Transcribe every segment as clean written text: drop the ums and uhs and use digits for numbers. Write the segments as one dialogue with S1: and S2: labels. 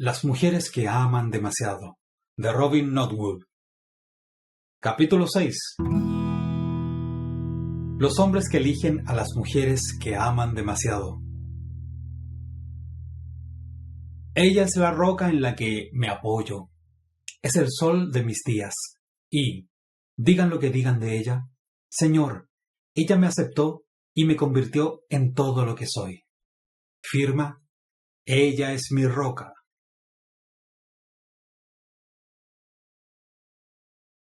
S1: Las mujeres que aman demasiado, de Robin Norwood. Capítulo 6. Los hombres que eligen a las mujeres que aman demasiado. Ella es la roca en la que me apoyo. Es el sol de mis días. Y, digan lo que digan de ella, Señor, ella me aceptó y me convirtió en todo lo que soy. Firma, ella es mi roca.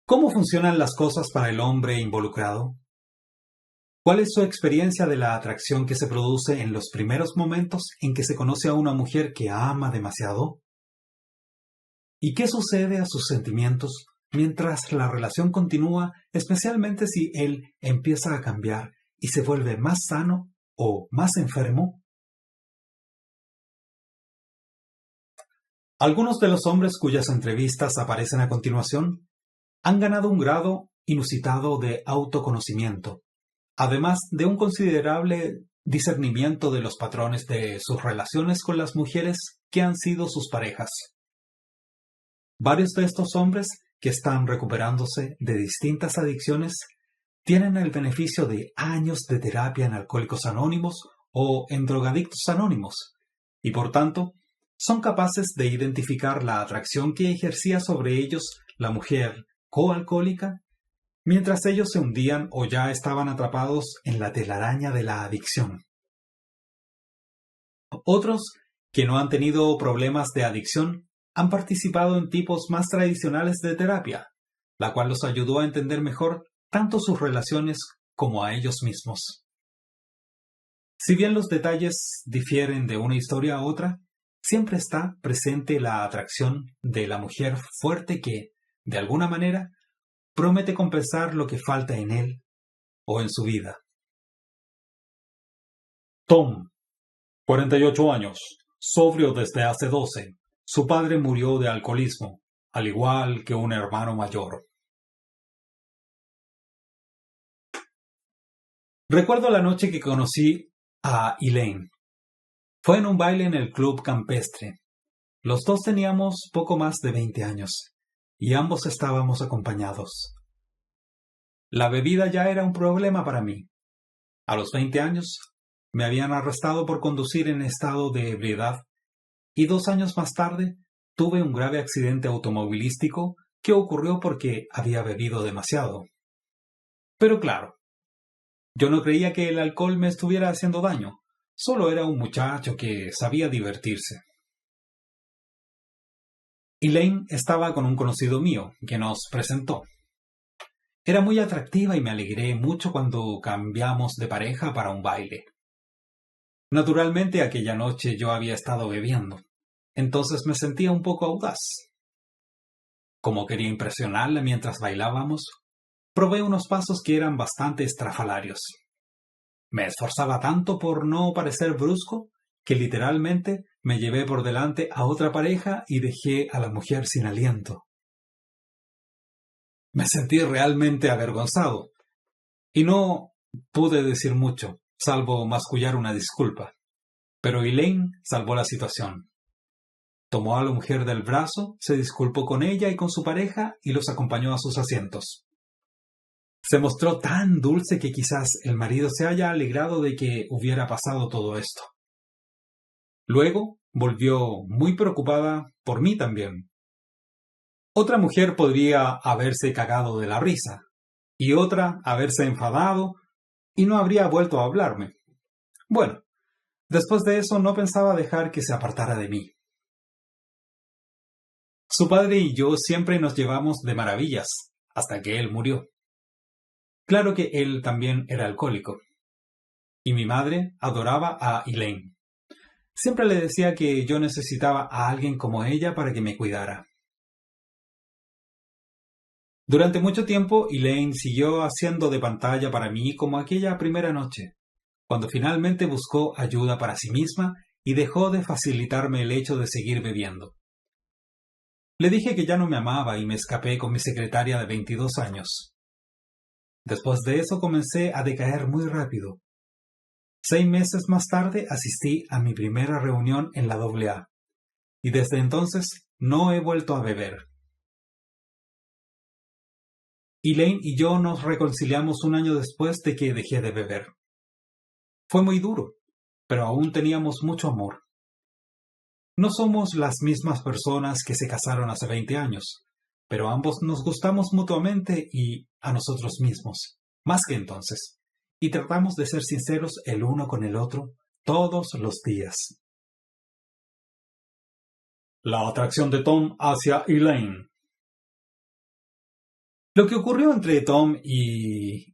S1: ¿Cómo funcionan las cosas para el hombre involucrado? ¿Cuál es su experiencia de la atracción que se produce en los primeros momentos en que se conoce a una mujer que ama demasiado? ¿Y qué sucede a sus sentimientos mientras la relación continúa, especialmente si él empieza a cambiar y se vuelve más sano o más enfermo? Algunos de los hombres cuyas entrevistas aparecen a continuación han ganado un grado inusitado de autoconocimiento, además de un considerable discernimiento de los patrones de sus relaciones con las mujeres que han sido sus parejas. Varios de estos hombres, que están recuperándose de distintas adicciones, tienen el beneficio de años de terapia en Alcohólicos Anónimos o en Drogadictos Anónimos, y por tanto, son capaces de identificar la atracción que ejercía sobre ellos la mujer coalcohólica, mientras ellos se hundían o ya estaban atrapados en la telaraña de la adicción. Otros, que no han tenido problemas de adicción, han participado en tipos más tradicionales de terapia, la cual los ayudó a entender mejor tanto sus relaciones como a ellos mismos. Si bien los detalles difieren de una historia a otra, siempre está presente la atracción de la mujer fuerte que, de alguna manera, promete compensar lo que falta en él o en su vida. Tom, 48 años, sobrio desde hace 12. Su padre murió de alcoholismo, al igual que un hermano mayor. Recuerdo la noche que conocí a Elaine. Fue en un baile en el club campestre. Los dos teníamos poco más de 20 años. Y ambos estábamos acompañados. La bebida ya era un problema para mí. A los 20 años, me habían arrestado por conducir en estado de ebriedad, y 2 años más tarde tuve un grave accidente automovilístico que ocurrió porque había bebido demasiado. Pero claro, yo no creía que el alcohol me estuviera haciendo daño, solo era un muchacho que sabía divertirse. Elaine estaba con un conocido mío, que nos presentó. Era muy atractiva y me alegré mucho cuando cambiamos de pareja para un baile. Naturalmente, aquella noche yo había estado bebiendo, entonces me sentía un poco audaz. Como quería impresionarla mientras bailábamos, probé unos pasos que eran bastante estrafalarios. Me esforzaba tanto por no parecer brusco que literalmente me llevé por delante a otra pareja y dejé a la mujer sin aliento. Me sentí realmente avergonzado, y no pude decir mucho, salvo mascullar una disculpa. Pero Elaine salvó la situación. Tomó a la mujer del brazo, se disculpó con ella y con su pareja y los acompañó a sus asientos. Se mostró tan dulce que quizás el marido se haya alegrado de que hubiera pasado todo esto. Luego volvió muy preocupada por mí también. Otra mujer podría haberse cagado de la risa, y otra haberse enfadado, y no habría vuelto a hablarme. Bueno, después de eso no pensaba dejar que se apartara de mí. Su padre y yo siempre nos llevamos de maravillas, hasta que él murió. Claro que él también era alcohólico. Y mi madre adoraba a Elaine. Siempre le decía que yo necesitaba a alguien como ella para que me cuidara. Durante mucho tiempo, Elaine siguió haciendo de pantalla para mí como aquella primera noche, cuando finalmente buscó ayuda para sí misma y dejó de facilitarme el hecho de seguir bebiendo. Le dije que ya no me amaba y me escapé con mi secretaria de 22 años. Después de eso comencé a decaer muy rápido. 6 meses más tarde asistí a mi primera reunión en la AA. y desde entonces no he vuelto a beber. Elaine y yo nos reconciliamos un año después de que dejé de beber. Fue muy duro, pero aún teníamos mucho amor. No somos las mismas personas que se casaron hace 20 años, pero ambos nos gustamos mutuamente y a nosotros mismos, más que entonces, y tratamos de ser sinceros el uno con el otro todos los días. La atracción de Tom hacia Elaine. Lo que ocurrió entre Tom y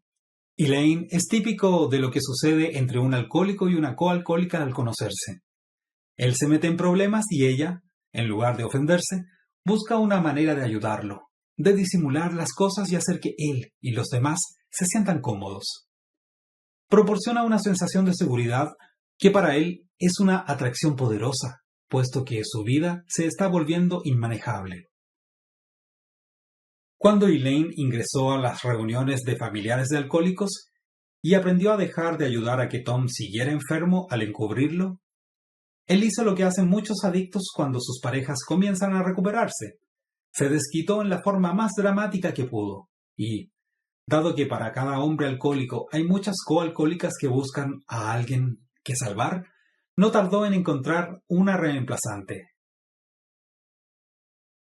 S1: Elaine es típico de lo que sucede entre un alcohólico y una coalcohólica al conocerse. Él se mete en problemas y ella, en lugar de ofenderse, busca una manera de ayudarlo, de disimular las cosas y hacer que él y los demás se sientan cómodos. Proporciona una sensación de seguridad que para él es una atracción poderosa, puesto que su vida se está volviendo inmanejable. Cuando Elaine ingresó a las reuniones de familiares de alcohólicos y aprendió a dejar de ayudar a que Tom siguiera enfermo al encubrirlo, él hizo lo que hacen muchos adictos cuando sus parejas comienzan a recuperarse. Se desquitó en la forma más dramática que pudo y, dado que para cada hombre alcohólico hay muchas coalcohólicas que buscan a alguien que salvar, no tardó en encontrar una reemplazante.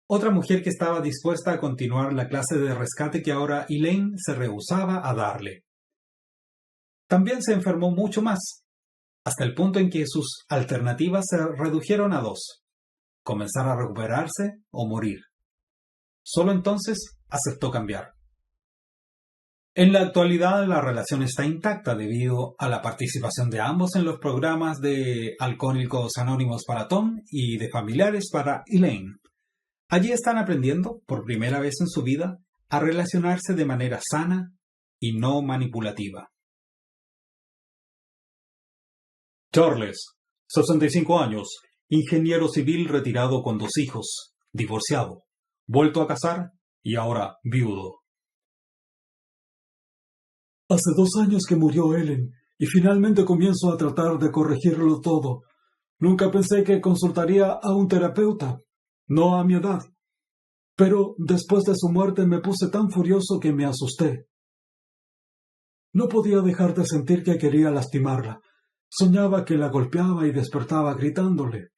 S1: Otra mujer que estaba dispuesta a continuar la clase de rescate que ahora Elaine se rehusaba a darle. También se enfermó mucho más, hasta el punto en que sus alternativas se redujeron a dos: comenzar a recuperarse o morir. Solo entonces aceptó cambiar. En la actualidad la relación está intacta debido a la participación de ambos en los programas de Alcohólicos Anónimos para Tom y de Familiares para Elaine. Allí están aprendiendo, por primera vez en su vida, a relacionarse de manera sana y no manipulativa. Charles, 65 años, ingeniero civil retirado con 2 hijos, divorciado, vuelto a casar y ahora viudo. Hace 2 años que murió Ellen y finalmente comienzo a tratar de corregirlo todo. Nunca pensé que consultaría a un terapeuta, no a mi edad. Pero después de su muerte me puse tan furioso que me asusté. No podía dejar de sentir que quería lastimarla. Soñaba que la golpeaba y despertaba gritándole.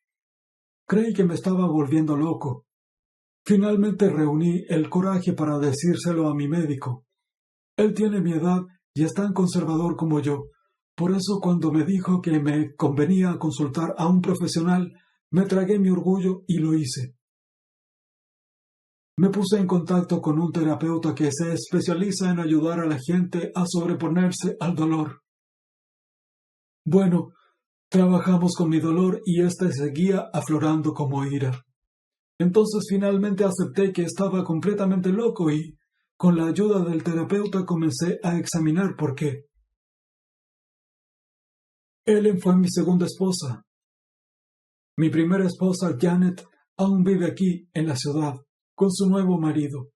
S1: Creí que me estaba volviendo loco. Finalmente reuní el coraje para decírselo a mi médico. Él tiene mi edad y es tan conservador como yo. Por eso cuando me dijo que me convenía consultar a un profesional, me tragué mi orgullo y lo hice. Me puse en contacto con un terapeuta que se especializa en ayudar a la gente a sobreponerse al dolor. Bueno, trabajamos con mi dolor y éste seguía aflorando como ira. Entonces finalmente acepté que estaba completamente loco y, con la ayuda del terapeuta, comencé a examinar por qué. Ellen fue mi segunda esposa. Mi primera esposa, Janet, aún vive aquí, en la ciudad, con su nuevo marido.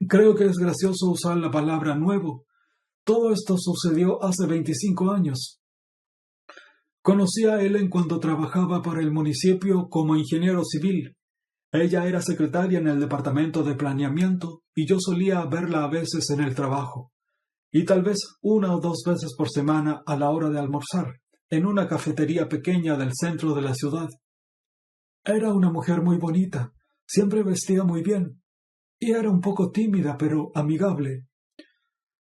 S1: Creo que es gracioso usar la palabra nuevo. Todo esto sucedió hace 25 años. Conocí a Ellen cuando trabajaba para el municipio como ingeniero civil. Ella era secretaria en el departamento de planeamiento y yo solía verla a veces en el trabajo, y tal vez 1 o 2 veces por semana a la hora de almorzar, en una cafetería pequeña del centro de la ciudad. Era una mujer muy bonita, siempre vestía muy bien, y era un poco tímida pero amigable.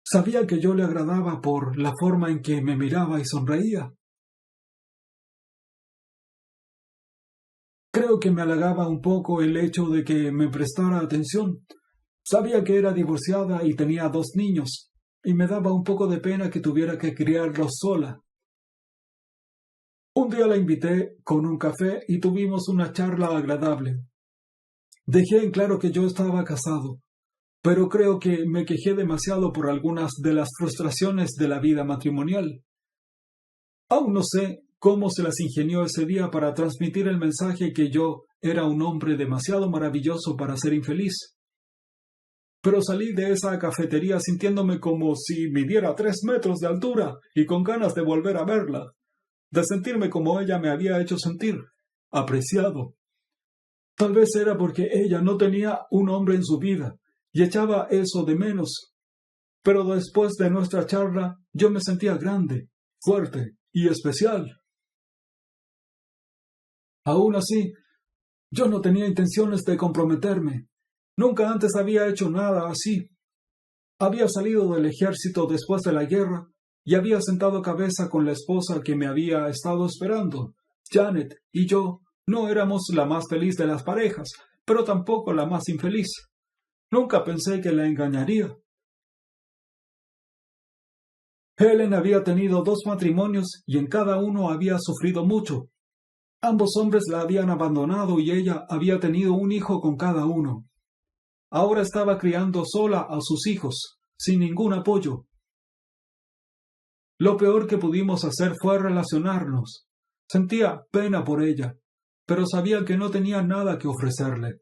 S1: Sabía que yo le agradaba por la forma en que me miraba y sonreía. Creo que me halagaba un poco el hecho de que me prestara atención. Sabía que era divorciada y tenía 2 niños, y me daba un poco de pena que tuviera que criarlos sola. Un día la invité con un café y tuvimos una charla agradable. Dejé en claro que yo estaba casado, pero creo que me quejé demasiado por algunas de las frustraciones de la vida matrimonial. Aún no sé cómo se las ingenió ese día para transmitir el mensaje que yo era un hombre demasiado maravilloso para ser infeliz. Pero salí de esa cafetería sintiéndome como si midiera 3 metros de altura y con ganas de volver a verla, de sentirme como ella me había hecho sentir,
S2: apreciado. Tal vez era porque ella no tenía un hombre en su vida y echaba eso de menos. Pero después de nuestra charla, yo me sentía grande, fuerte y especial. Aún así, yo no tenía intenciones de comprometerme. Nunca antes había hecho nada así. Había salido del ejército después de la guerra y había sentado cabeza con la esposa que me había estado esperando. Janet y yo no éramos la más feliz de las parejas, pero tampoco la más infeliz. Nunca pensé que la engañaría. Helen había tenido 2 matrimonios y en cada uno había sufrido mucho. Ambos hombres la habían abandonado y ella había tenido un hijo con cada uno. Ahora estaba criando sola a sus hijos, sin ningún apoyo. Lo peor que pudimos hacer fue relacionarnos. Sentía pena por ella, pero sabía que no tenía nada que ofrecerle.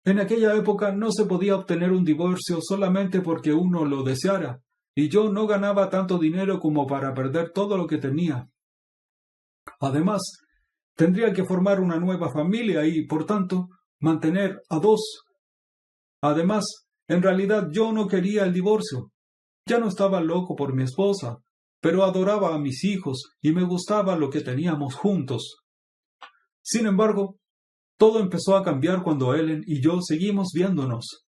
S2: En aquella época no se podía obtener un divorcio solamente porque uno lo deseara, y yo no ganaba tanto dinero como para perder todo lo que tenía. Además, tendría que formar una nueva familia y, por tanto, mantener a 2. Además, en realidad yo no quería el divorcio. Ya no estaba loco por mi esposa, pero adoraba a mis hijos y me gustaba lo que teníamos juntos. Sin embargo, todo empezó a cambiar cuando Ellen y yo seguimos viéndonos.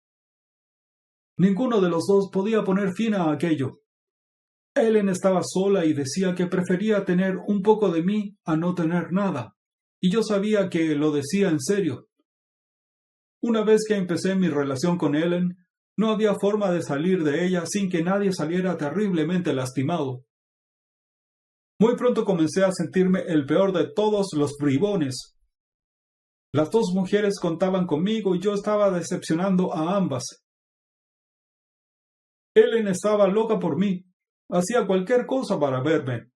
S2: Ninguno de los dos podía poner fin a aquello. Ellen estaba sola y decía que prefería tener un poco de mí a no tener nada, y yo sabía que lo decía en serio. Una vez que empecé mi relación con Ellen, no había forma de salir de ella sin que nadie saliera terriblemente lastimado. Muy pronto comencé a sentirme el peor de todos los bribones. Las 2 mujeres contaban conmigo y yo estaba decepcionando a ambas. Ellen estaba loca por mí. Hacía cualquier cosa para verme.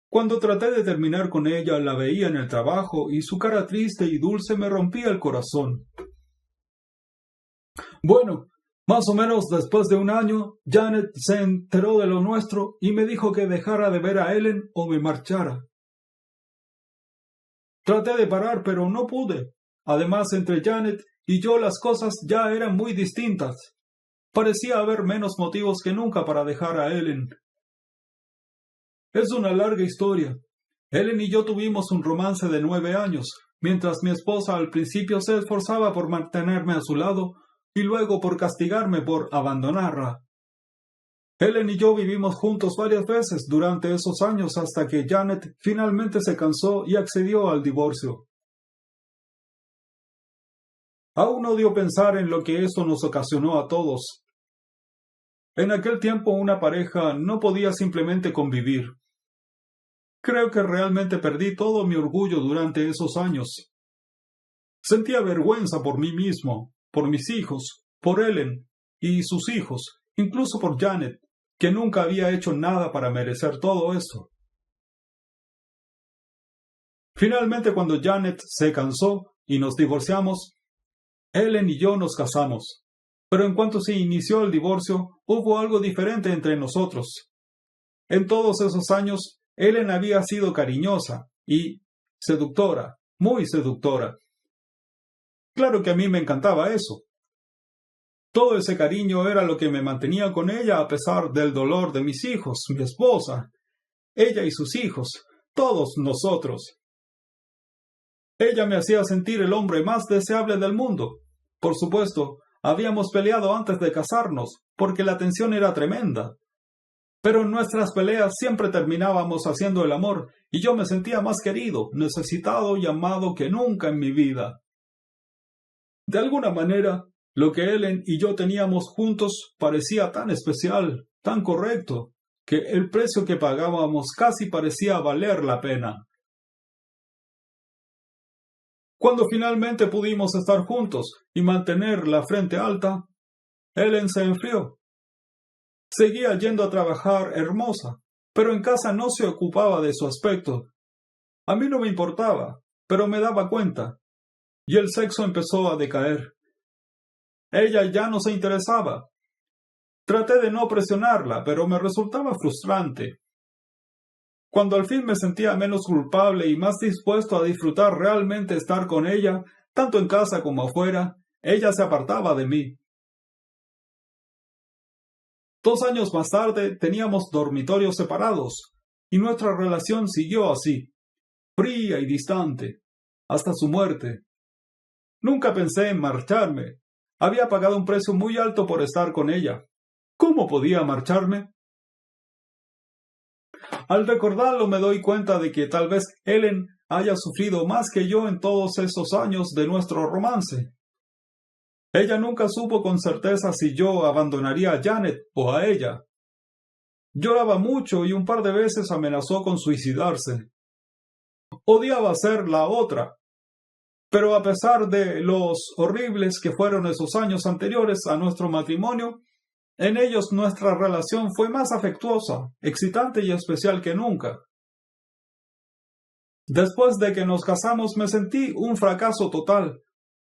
S2: Cuando traté de terminar con ella, la veía en el trabajo y su cara triste y dulce me rompía el corazón. Bueno, más o menos después de un año, Janet se enteró de lo nuestro y me dijo que dejara de ver a Ellen o me marchara. Traté de parar, pero no pude. Además, entre Janet y yo las cosas ya eran muy distintas. Parecía haber menos motivos que nunca para dejar a Ellen. Es una larga historia. Ellen y yo tuvimos un romance de 9 años, mientras mi esposa al principio se esforzaba por mantenerme a su lado y luego por castigarme por abandonarla. Ellen y yo vivimos juntos varias veces durante esos años hasta que Janet finalmente se cansó y accedió al divorcio. Aún odio pensar en lo que eso nos ocasionó a todos. En aquel tiempo una pareja no podía simplemente convivir. Creo que realmente perdí todo mi orgullo durante esos años. Sentía vergüenza por mí mismo, por mis hijos, por Ellen y sus hijos, incluso por Janet, que nunca había hecho nada para merecer todo eso. Finalmente, cuando Janet se cansó y nos divorciamos, Ellen y yo nos casamos. Pero en cuanto se inició el divorcio, hubo algo diferente entre nosotros. En todos esos años, Ellen había sido cariñosa y seductora, muy seductora. Claro que a mí me encantaba eso. Todo ese cariño era lo que me mantenía con ella a pesar del dolor de mis hijos, mi esposa, ella y sus hijos, todos nosotros. Ella me hacía sentir el hombre más deseable del mundo. Por supuesto, habíamos peleado antes de casarnos, porque la tensión era tremenda. Pero en nuestras peleas siempre terminábamos haciendo el amor, y yo me sentía más querido, necesitado y amado que nunca en mi vida. De alguna manera, lo que Ellen y yo teníamos juntos parecía tan especial, tan correcto, que el precio que pagábamos casi parecía valer la pena. Cuando finalmente pudimos estar juntos y mantener la frente alta, Ellen se enfrió. Seguía yendo a trabajar hermosa, pero en casa no se ocupaba de su aspecto. A mí no me importaba, pero me daba cuenta, y el sexo empezó a decaer. Ella ya no se interesaba. Traté de no presionarla, pero me resultaba frustrante. Cuando al fin me sentía menos culpable y más dispuesto a disfrutar realmente estar con ella, tanto en casa como afuera, ella se apartaba de mí. 2 años más tarde teníamos dormitorios separados, y nuestra relación siguió así, fría y distante, hasta su muerte. Nunca pensé en marcharme. Había pagado un precio muy alto por estar con ella. ¿Cómo podía marcharme? Al recordarlo me doy cuenta de que tal vez Ellen haya sufrido más que yo en todos esos años de nuestro romance. Ella nunca supo con certeza si yo abandonaría a Janet o a ella. Lloraba mucho y un par de veces amenazó con suicidarse. Odiaba ser la otra. Pero a pesar de los horribles que fueron esos años anteriores a nuestro matrimonio, en ellos nuestra relación fue más afectuosa, excitante y especial que nunca. Después de que nos casamos me sentí un fracaso total,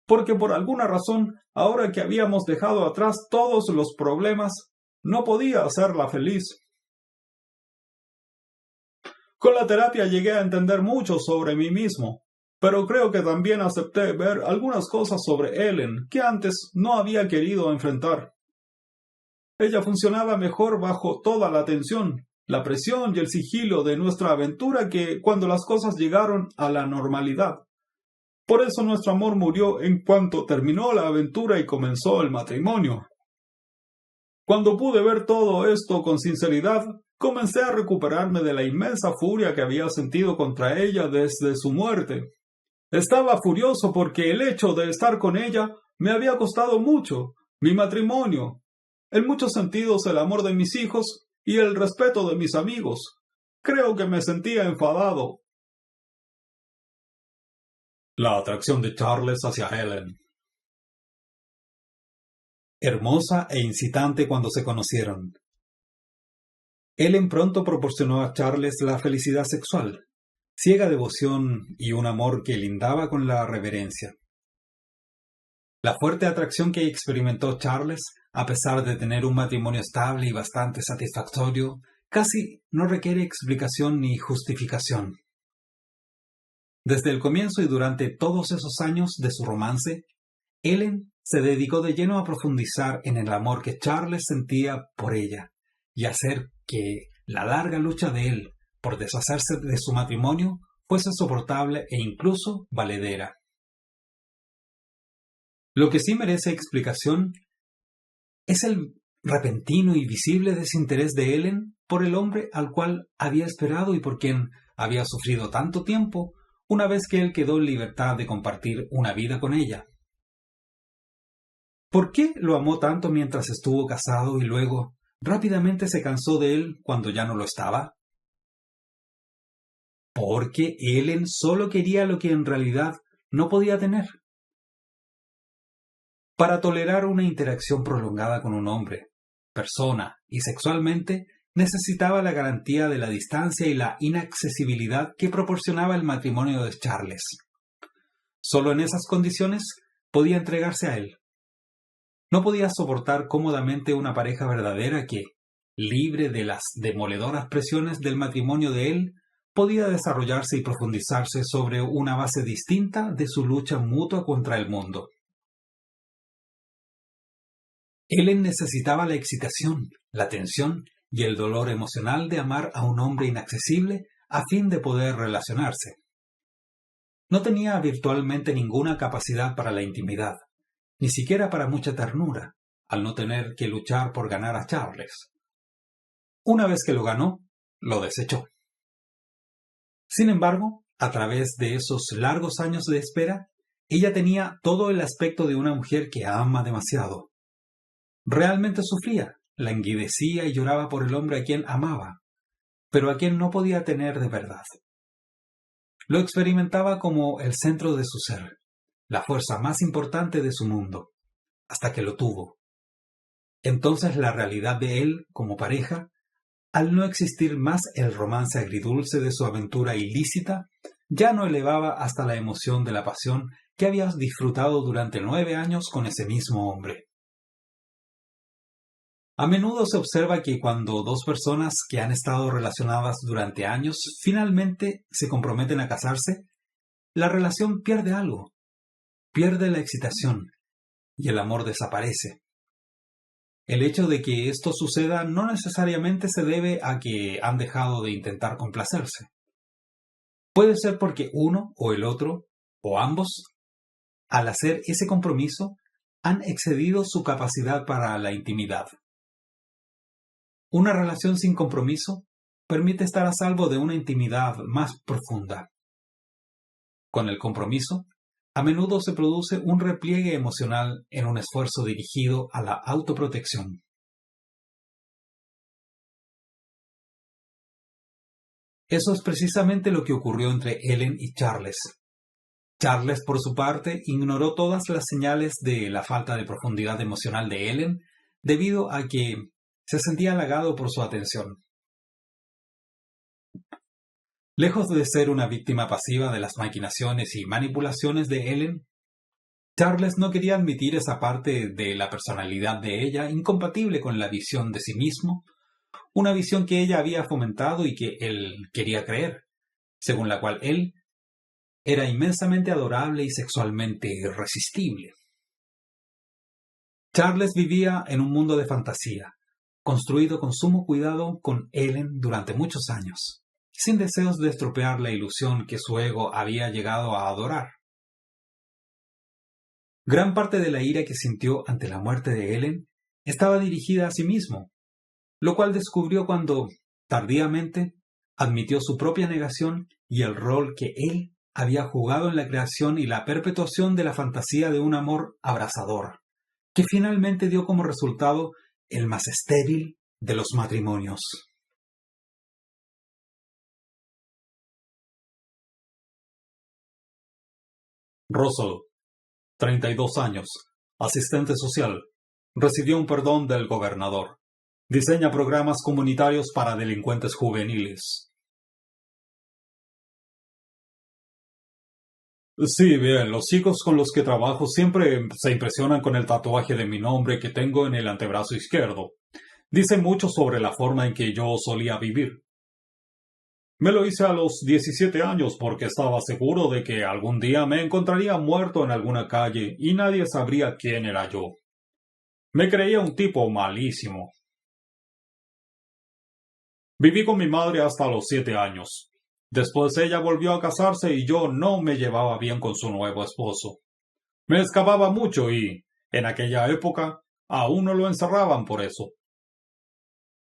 S2: porque por alguna razón, ahora que habíamos dejado atrás todos los problemas, no podía hacerla feliz. Con la terapia llegué a entender mucho sobre mí mismo, pero creo que también acepté ver algunas cosas sobre Ellen que antes no había querido enfrentar. Ella funcionaba mejor bajo toda la tensión, la presión y el sigilo de nuestra aventura que cuando las cosas llegaron a la normalidad. Por eso nuestro amor murió en cuanto terminó la aventura y comenzó el matrimonio. Cuando pude ver todo esto con sinceridad, comencé a recuperarme de la inmensa furia que había sentido contra ella desde su muerte. Estaba furioso porque el hecho de estar con ella me había costado mucho, mi matrimonio, en muchos sentidos el amor de mis hijos y el respeto de mis amigos. Creo que me sentía enfadado.
S1: La atracción de Charles hacia Helen. Hermosa e incitante cuando se conocieron. Helen pronto proporcionó a Charles la felicidad sexual, ciega devoción y un amor que lindaba con la reverencia. La fuerte atracción que experimentó Charles, a pesar de tener un matrimonio estable y bastante satisfactorio, casi no requiere explicación ni justificación. Desde el comienzo y durante todos esos años de su romance, Helen se dedicó de lleno a profundizar en el amor que Charles sentía por ella y hacer que la larga lucha de él por deshacerse de su matrimonio fuese soportable e incluso valedera. Lo que sí merece explicación es el repentino y visible desinterés de Helen por el hombre al cual había esperado y por quien había sufrido tanto tiempo una vez que él quedó en libertad de compartir una vida con ella. ¿Por qué lo amó tanto mientras estuvo casado y luego rápidamente se cansó de él cuando ya no lo estaba? Porque Helen solo quería lo que en realidad no podía tener. Para tolerar una interacción prolongada con un hombre, persona y sexualmente, necesitaba la garantía de la distancia y la inaccesibilidad que proporcionaba el matrimonio de Charles. Solo en esas condiciones podía entregarse a él. No podía soportar cómodamente una pareja verdadera que, libre de las demoledoras presiones del matrimonio de él, podía desarrollarse y profundizarse sobre una base distinta de su lucha mutua contra el mundo. Helen necesitaba la excitación, la tensión y el dolor emocional de amar a un hombre inaccesible a fin de poder relacionarse. No tenía virtualmente ninguna capacidad para la intimidad, ni siquiera para mucha ternura, al no tener que luchar por ganar a Charles. Una vez que lo ganó, lo desechó. Sin embargo, a través de esos largos años de espera, ella tenía todo el aspecto de una mujer que ama demasiado. Realmente sufría, languidecía y lloraba por el hombre a quien amaba, pero a quien no podía tener de verdad. Lo experimentaba como el centro de su ser, la fuerza más importante de su mundo, hasta que lo tuvo. Entonces la realidad de él como pareja, al no existir más el romance agridulce de su aventura ilícita, ya no elevaba hasta la emoción de la pasión que había disfrutado durante 9 años con ese mismo hombre. A menudo se observa que cuando dos personas que han estado relacionadas durante años finalmente se comprometen a casarse, la relación pierde algo, pierde la excitación y el amor desaparece. El hecho de que esto suceda no necesariamente se debe a que han dejado de intentar complacerse. Puede ser porque uno o el otro, o ambos, al hacer ese compromiso, han excedido su capacidad para la intimidad. Una relación sin compromiso permite estar a salvo de una intimidad más profunda. Con el compromiso, a menudo se produce un repliegue emocional en un esfuerzo dirigido a la autoprotección. Eso es precisamente lo que ocurrió entre Ellen y Charles. Charles, por su parte, ignoró todas las señales de la falta de profundidad emocional de Ellen debido a que se sentía halagado por su atención. Lejos de ser una víctima pasiva de las maquinaciones y manipulaciones de Ellen, Charles no quería admitir esa parte de la personalidad de ella incompatible con la visión de sí mismo, una visión que ella había fomentado y que él quería creer, según la cual él era inmensamente adorable y sexualmente irresistible. Charles vivía en un mundo de fantasía, construido con sumo cuidado con Ellen durante muchos años, sin deseos de estropear la ilusión que su ego había llegado a adorar. Gran parte de la ira que sintió ante la muerte de Ellen estaba dirigida a sí mismo, lo cual descubrió cuando, tardíamente, admitió su propia negación y el rol que él había jugado en la creación y la perpetuación de la fantasía de un amor abrasador, que finalmente dio como resultado el más estéril de los matrimonios. Russell, 32 años, asistente social, recibió un perdón del gobernador. Diseña programas comunitarios para delincuentes juveniles. Sí, bien, los chicos con los que trabajo siempre se impresionan con el tatuaje de mi nombre que tengo en el antebrazo izquierdo. Dicen mucho sobre la forma en que yo solía vivir. Me lo hice a los 17 años porque estaba seguro de que algún día me encontraría muerto en alguna calle y nadie sabría quién era yo. Me creía un tipo malísimo. Viví con mi madre hasta los 7 años. Después ella volvió a casarse y yo no me llevaba bien con su nuevo esposo. Me escapaba mucho y, en aquella época, a uno lo encerraban por eso.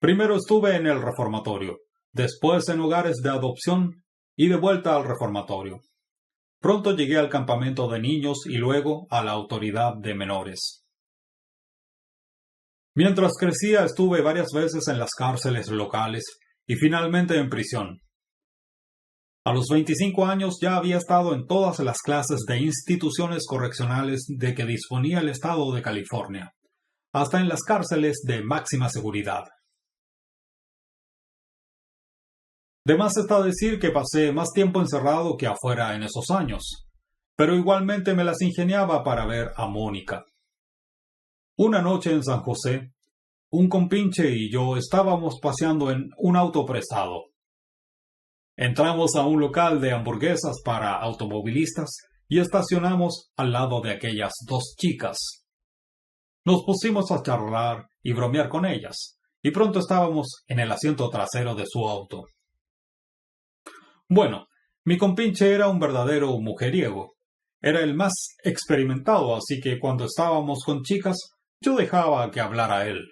S1: Primero estuve en el reformatorio, después en hogares de adopción y de vuelta al reformatorio. Pronto llegué al campamento de niños y luego a la autoridad de menores. Mientras crecía estuve varias veces en las cárceles locales y finalmente en prisión. A los 25 años ya había estado en todas las clases de instituciones correccionales de que disponía el estado de California, hasta en las cárceles de máxima seguridad. De más está decir que pasé más tiempo encerrado que afuera en esos años, pero igualmente me las ingeniaba para ver a Mónica. Una noche en San José, un compinche y yo estábamos paseando en un auto prestado. Entramos a un local de hamburguesas para automovilistas y estacionamos al lado de aquellas dos chicas. Nos pusimos a charlar y bromear con ellas, y pronto estábamos en el asiento trasero de su auto. Bueno, mi compinche era un verdadero mujeriego. Era el más experimentado, así que cuando estábamos con chicas, yo dejaba que hablara él.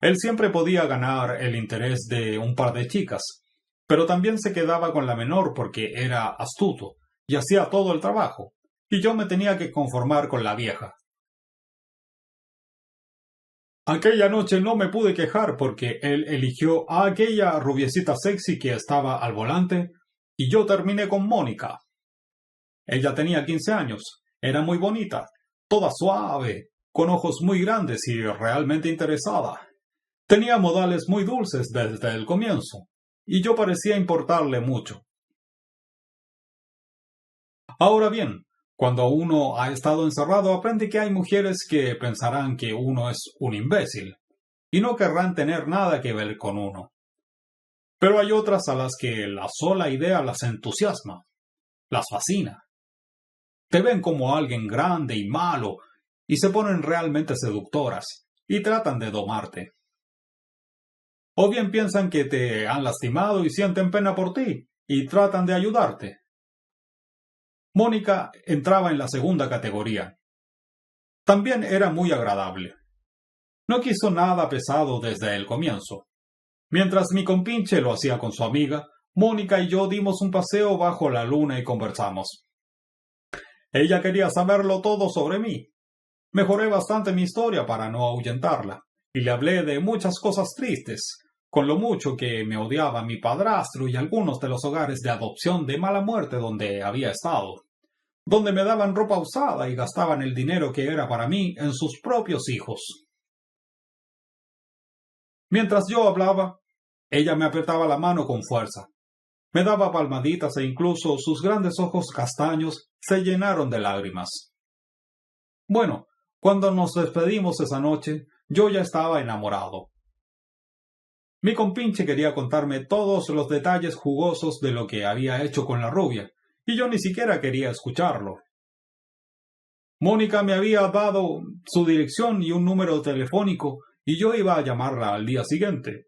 S1: Él siempre podía ganar el interés de un par de chicas, pero también se quedaba con la menor porque era astuto y hacía todo el trabajo, y yo me tenía que conformar con la vieja. Aquella noche no me pude quejar porque él eligió a aquella rubiecita sexy que estaba al volante y yo terminé con Mónica. Ella tenía 15 años, era muy bonita, toda suave, con ojos muy grandes y realmente interesada. Tenía modales muy dulces desde el comienzo, y yo parecía importarle mucho. Ahora bien, Cuando uno ha estado encerrado, aprende que hay mujeres que pensarán que uno es un imbécil y no querrán tener nada que ver con uno. Pero hay otras a las que la sola idea las entusiasma, las fascina. Te ven como alguien grande y malo y se ponen realmente seductoras y tratan de domarte. O bien piensan que te han lastimado y sienten pena por ti y tratan de ayudarte. Mónica entraba en la segunda categoría. También era muy agradable. No quiso nada pesado desde el comienzo. Mientras mi compinche lo hacía con su amiga, Mónica y yo dimos un paseo bajo la luna y conversamos. Ella quería saberlo todo sobre mí. Mejoré bastante mi historia para no ahuyentarla, y le hablé de muchas cosas tristes, con lo mucho que me odiaba mi padrastro y algunos de los hogares de adopción de mala muerte donde había estado, donde me daban ropa usada y gastaban el dinero que era para mí en sus propios hijos. Mientras yo hablaba, ella me apretaba la mano con fuerza. Me daba palmaditas e incluso sus grandes ojos castaños se llenaron de lágrimas. Bueno, cuando nos despedimos esa noche, yo ya estaba enamorado. Mi compinche quería contarme todos los detalles jugosos de lo que había hecho con la rubia, y yo ni siquiera quería escucharlo. Mónica me había dado su dirección y un número telefónico, y yo iba a llamarla al día siguiente.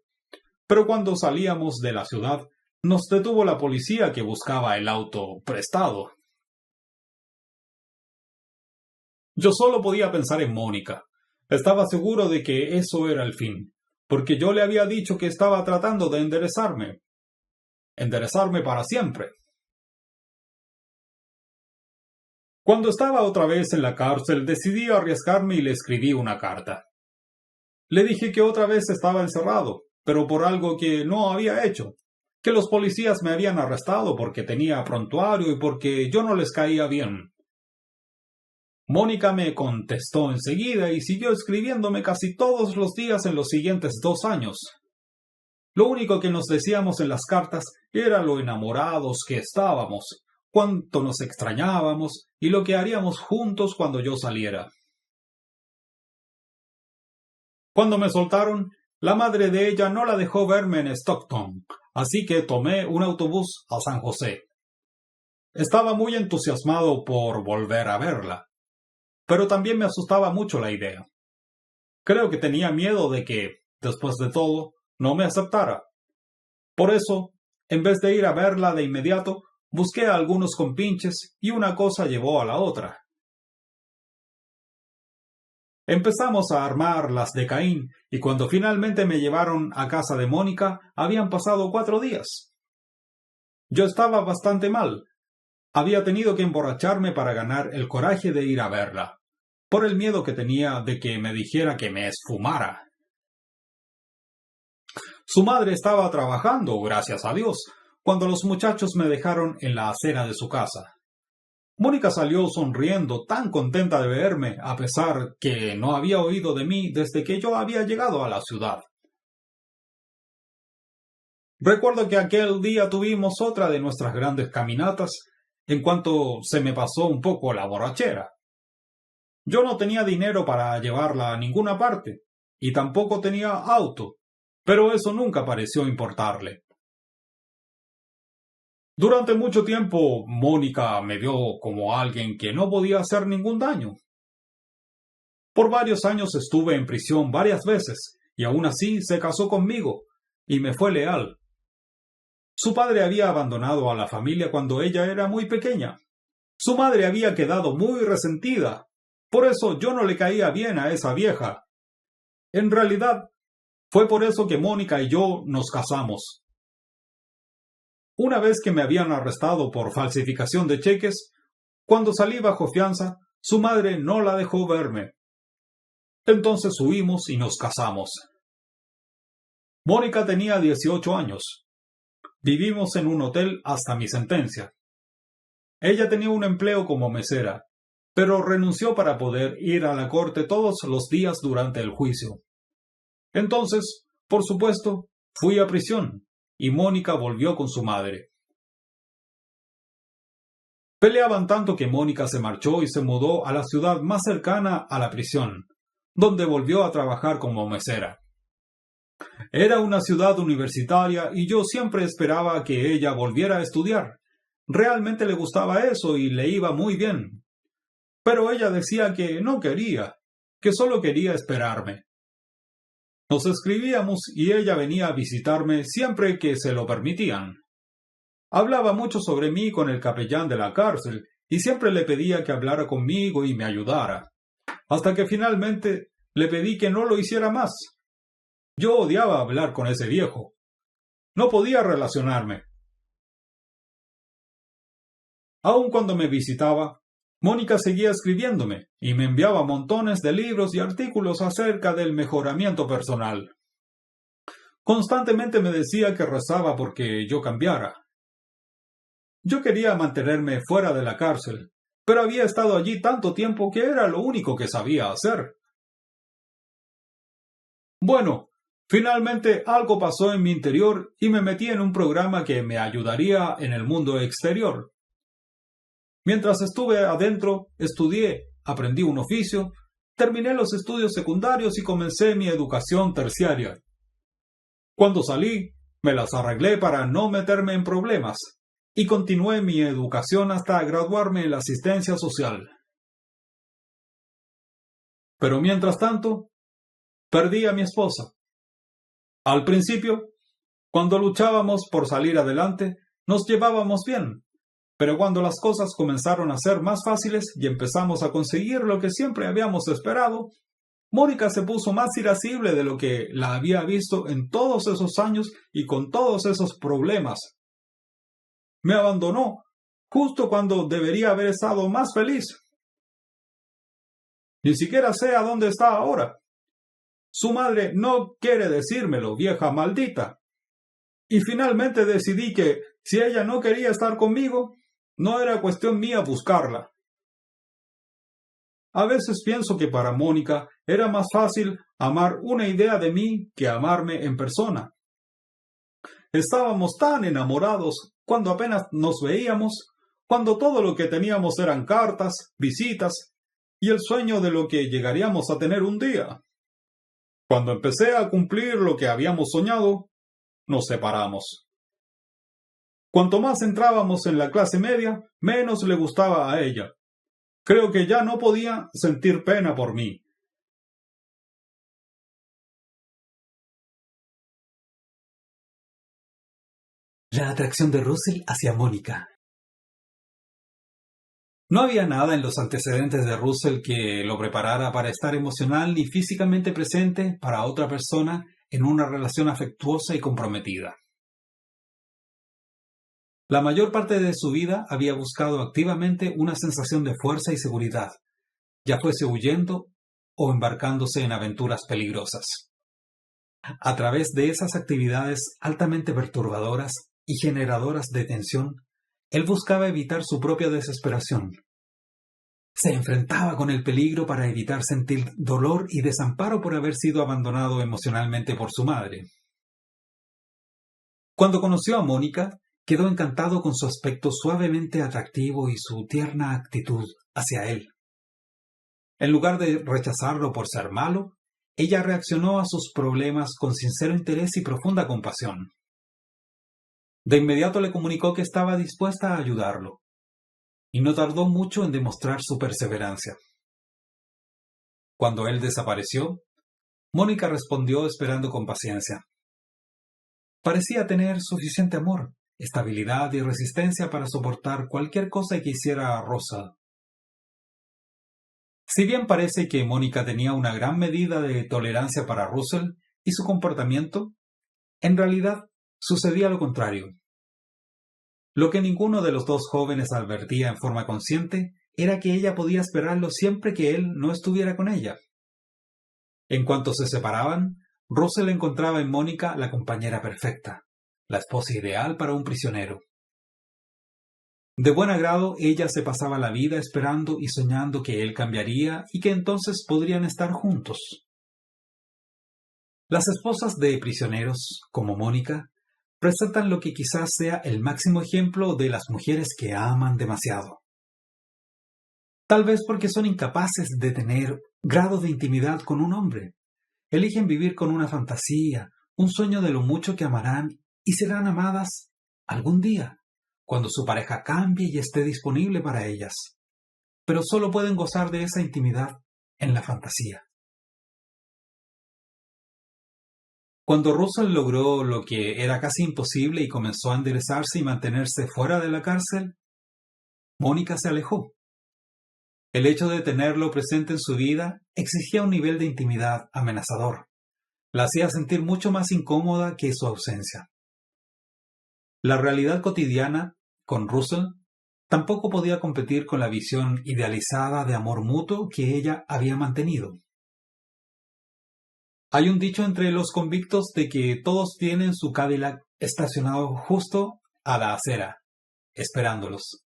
S1: Pero cuando salíamos de la ciudad, nos detuvo la policía que buscaba el auto prestado. Yo solo podía pensar en Mónica. Estaba seguro de que eso era el fin, porque yo le había dicho que estaba tratando de enderezarme. Enderezarme para siempre. Cuando estaba otra vez en la cárcel, decidí arriesgarme y le escribí una carta. Le dije que otra vez estaba encerrado, pero por algo que no había hecho, que los policías me habían arrestado porque tenía prontuario y porque yo no les caía bien. Mónica me contestó enseguida y siguió escribiéndome casi todos los días en los siguientes 2 años. Lo único que nos decíamos en las cartas era lo enamorados que estábamos, cuánto nos extrañábamos y lo que haríamos juntos cuando yo saliera. Cuando me soltaron, la madre de ella no la dejó verme en Stockton, así que tomé un autobús a San José. Estaba muy entusiasmado por volver a verla, pero también me asustaba mucho la idea. Creo que tenía miedo de que, después de todo, no me aceptara. Por eso, en vez de ir a verla de inmediato, busqué a algunos compinches y una cosa llevó a la otra. Empezamos a armar las de Caín y cuando finalmente me llevaron a casa de Mónica, habían pasado 4 días. Yo estaba bastante mal. Había tenido que emborracharme para ganar el coraje de ir a verla, por el miedo que tenía de que me dijera que me esfumara. Su madre estaba trabajando, gracias a Dios, cuando los muchachos me dejaron en la acera de su casa. Mónica salió sonriendo, tan contenta de verme, a pesar que no había oído de mí desde que yo había llegado a la ciudad. Recuerdo que aquel día tuvimos otra de nuestras grandes caminatas, en cuanto se me pasó un poco la borrachera. Yo no tenía dinero para llevarla a ninguna parte, y tampoco tenía auto, pero eso nunca pareció importarle. Durante mucho tiempo, Mónica me vio como alguien que no podía hacer ningún daño. Por varios años estuve en prisión varias veces, y aún así se casó conmigo, y me fue leal. Su padre había abandonado a la familia cuando ella era muy pequeña. Su madre había quedado muy resentida. Por eso yo no le caía bien a esa vieja. En realidad, fue por eso que Mónica y yo nos casamos. Una vez que me habían arrestado por falsificación de cheques, cuando salí bajo fianza, su madre no la dejó verme. Entonces huimos y nos casamos. Mónica tenía 18 años. Vivimos en un hotel hasta mi sentencia. Ella tenía un empleo como mesera, pero renunció para poder ir a la corte todos los días durante el juicio. Entonces, por supuesto, fui a prisión, y Mónica volvió con su madre.
S2: Peleaban tanto que Mónica se marchó y se mudó a la ciudad más cercana a la prisión, donde volvió a trabajar como mesera. Era una ciudad universitaria y yo siempre esperaba que ella volviera a estudiar. Realmente le gustaba eso y le iba muy bien. Pero ella decía que no quería, que solo quería esperarme. Nos escribíamos y ella venía a visitarme siempre que se lo permitían. Hablaba mucho sobre mí con el capellán de la cárcel y siempre le pedía que hablara conmigo y me ayudara, hasta que finalmente le pedí que no lo hiciera más. Yo odiaba hablar con ese viejo. No podía relacionarme. Aun cuando me visitaba, Mónica seguía escribiéndome y me enviaba montones de libros y artículos acerca del mejoramiento personal. Constantemente me decía que rezaba porque yo cambiara. Yo quería mantenerme fuera de la cárcel, pero había estado allí tanto tiempo que era lo único que sabía hacer. Bueno, finalmente algo pasó en mi interior y me metí en un programa que me ayudaría en el mundo exterior. Mientras estuve adentro, estudié, aprendí un oficio, terminé los estudios secundarios y comencé mi educación terciaria. Cuando salí, me las arreglé para no meterme en problemas y continué mi educación hasta graduarme en la asistencia social. Pero mientras tanto, perdí a mi esposa. Al principio, cuando luchábamos por salir adelante, nos llevábamos bien. Pero cuando las cosas comenzaron a ser más fáciles y empezamos a conseguir lo que siempre habíamos esperado, Mónica se puso más irascible de lo que la había visto en todos esos años y con todos esos problemas. Me abandonó justo cuando debería haber estado más feliz. Ni siquiera sé a dónde está ahora. Su madre no quiere decírmelo, vieja maldita. Y finalmente decidí que, si ella no quería estar conmigo, no era cuestión mía buscarla. A veces pienso que para Mónica era más fácil amar una idea de mí que amarme en persona. Estábamos tan enamorados cuando apenas nos veíamos, cuando todo lo que teníamos eran cartas, visitas y el sueño de lo que llegaríamos a tener un día. Cuando empecé a cumplir lo que habíamos soñado, nos separamos. Cuanto más entrábamos en la clase media, menos le gustaba a ella. Creo que ya no podía sentir pena por mí.
S1: La atracción de Russell hacia Mónica. No había nada en los antecedentes de Russell que lo preparara para estar emocional ni físicamente presente para otra persona en una relación afectuosa y comprometida. La mayor parte de su vida había buscado activamente una sensación de fuerza y seguridad, ya fuese huyendo o embarcándose en aventuras peligrosas. A través de esas actividades altamente perturbadoras y generadoras de tensión, él buscaba evitar su propia desesperación. Se enfrentaba con el peligro para evitar sentir dolor y desamparo por haber sido abandonado emocionalmente por su madre. Cuando conoció a Mónica, quedó encantado con su aspecto suavemente atractivo y su tierna actitud hacia él. En lugar de rechazarlo por ser malo, ella reaccionó a sus problemas con sincero interés y profunda compasión. De inmediato le comunicó que estaba dispuesta a ayudarlo, y no tardó mucho en demostrar su perseverancia. Cuando él desapareció, Mónica respondió esperando con paciencia. Parecía tener suficiente amor, estabilidad y resistencia para soportar cualquier cosa que hiciera Rosa. Si bien parece que Mónica tenía una gran medida de tolerancia para Russell y su comportamiento, en realidad sucedía lo contrario. Lo que ninguno de los dos jóvenes advertía en forma consciente era que ella podía esperarlo siempre que él no estuviera con ella. En cuanto se separaban, Russell encontraba en Mónica la compañera perfecta, la esposa ideal para un prisionero. De buen agrado, ella se pasaba la vida esperando y soñando que él cambiaría y que entonces podrían estar juntos. Las esposas de prisioneros, como Mónica, presentan lo que quizás sea el máximo ejemplo de las mujeres que aman demasiado. Tal vez porque son incapaces de tener grado de intimidad con un hombre. Eligen vivir con una fantasía, un sueño de lo mucho que amarán y serán amadas algún día, cuando su pareja cambie y esté disponible para ellas. Pero solo pueden gozar de esa intimidad en la fantasía. Cuando Russell logró lo que era casi imposible y comenzó a enderezarse y mantenerse fuera de la cárcel, Mónica se alejó. El hecho de tenerlo presente en su vida exigía un nivel de intimidad amenazador. La hacía sentir mucho más incómoda que su ausencia. La realidad cotidiana, con Russell, tampoco podía competir con la visión idealizada de amor mutuo que ella había mantenido. Hay un dicho entre los convictos de que todos tienen su Cadillac estacionado justo a la acera, esperándolos.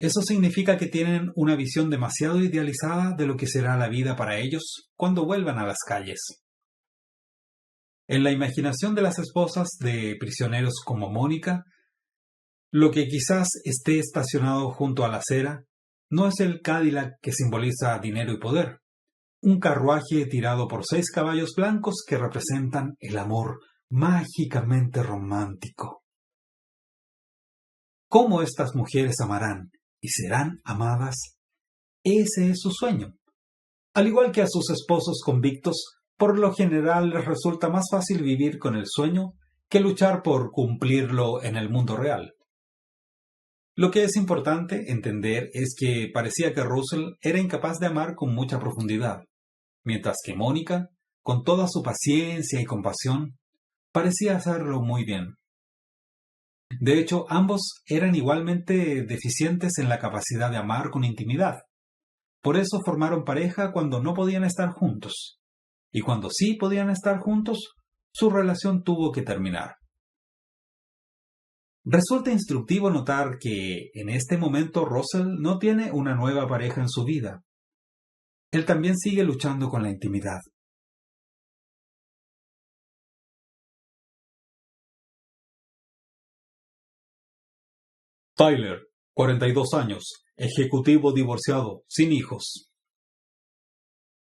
S1: Eso significa que tienen una visión demasiado idealizada de lo que será la vida para ellos cuando vuelvan a las calles. En la imaginación de las esposas de prisioneros como Mónica, lo que quizás esté estacionado junto a la acera no es el Cadillac que simboliza dinero y poder, un carruaje tirado por 6 caballos blancos que representan el amor mágicamente romántico. ¿Cómo estas mujeres amarán y serán amadas? Ese es su sueño. Al igual que a sus esposos convictos, por lo general les resulta más fácil vivir con el sueño que luchar por cumplirlo en el mundo real. Lo que es importante entender es que parecía que Russell era incapaz de amar con mucha profundidad, mientras que Mónica, con toda su paciencia y compasión, parecía hacerlo muy bien. De hecho, ambos eran igualmente deficientes en la capacidad de amar con intimidad. Por eso formaron pareja cuando no podían estar juntos. Y cuando sí podían estar juntos, su relación tuvo que terminar. Resulta instructivo notar que en este momento Russell no tiene una nueva pareja en su vida. Él también sigue luchando con la intimidad. Tyler, 42 años, ejecutivo divorciado, sin hijos.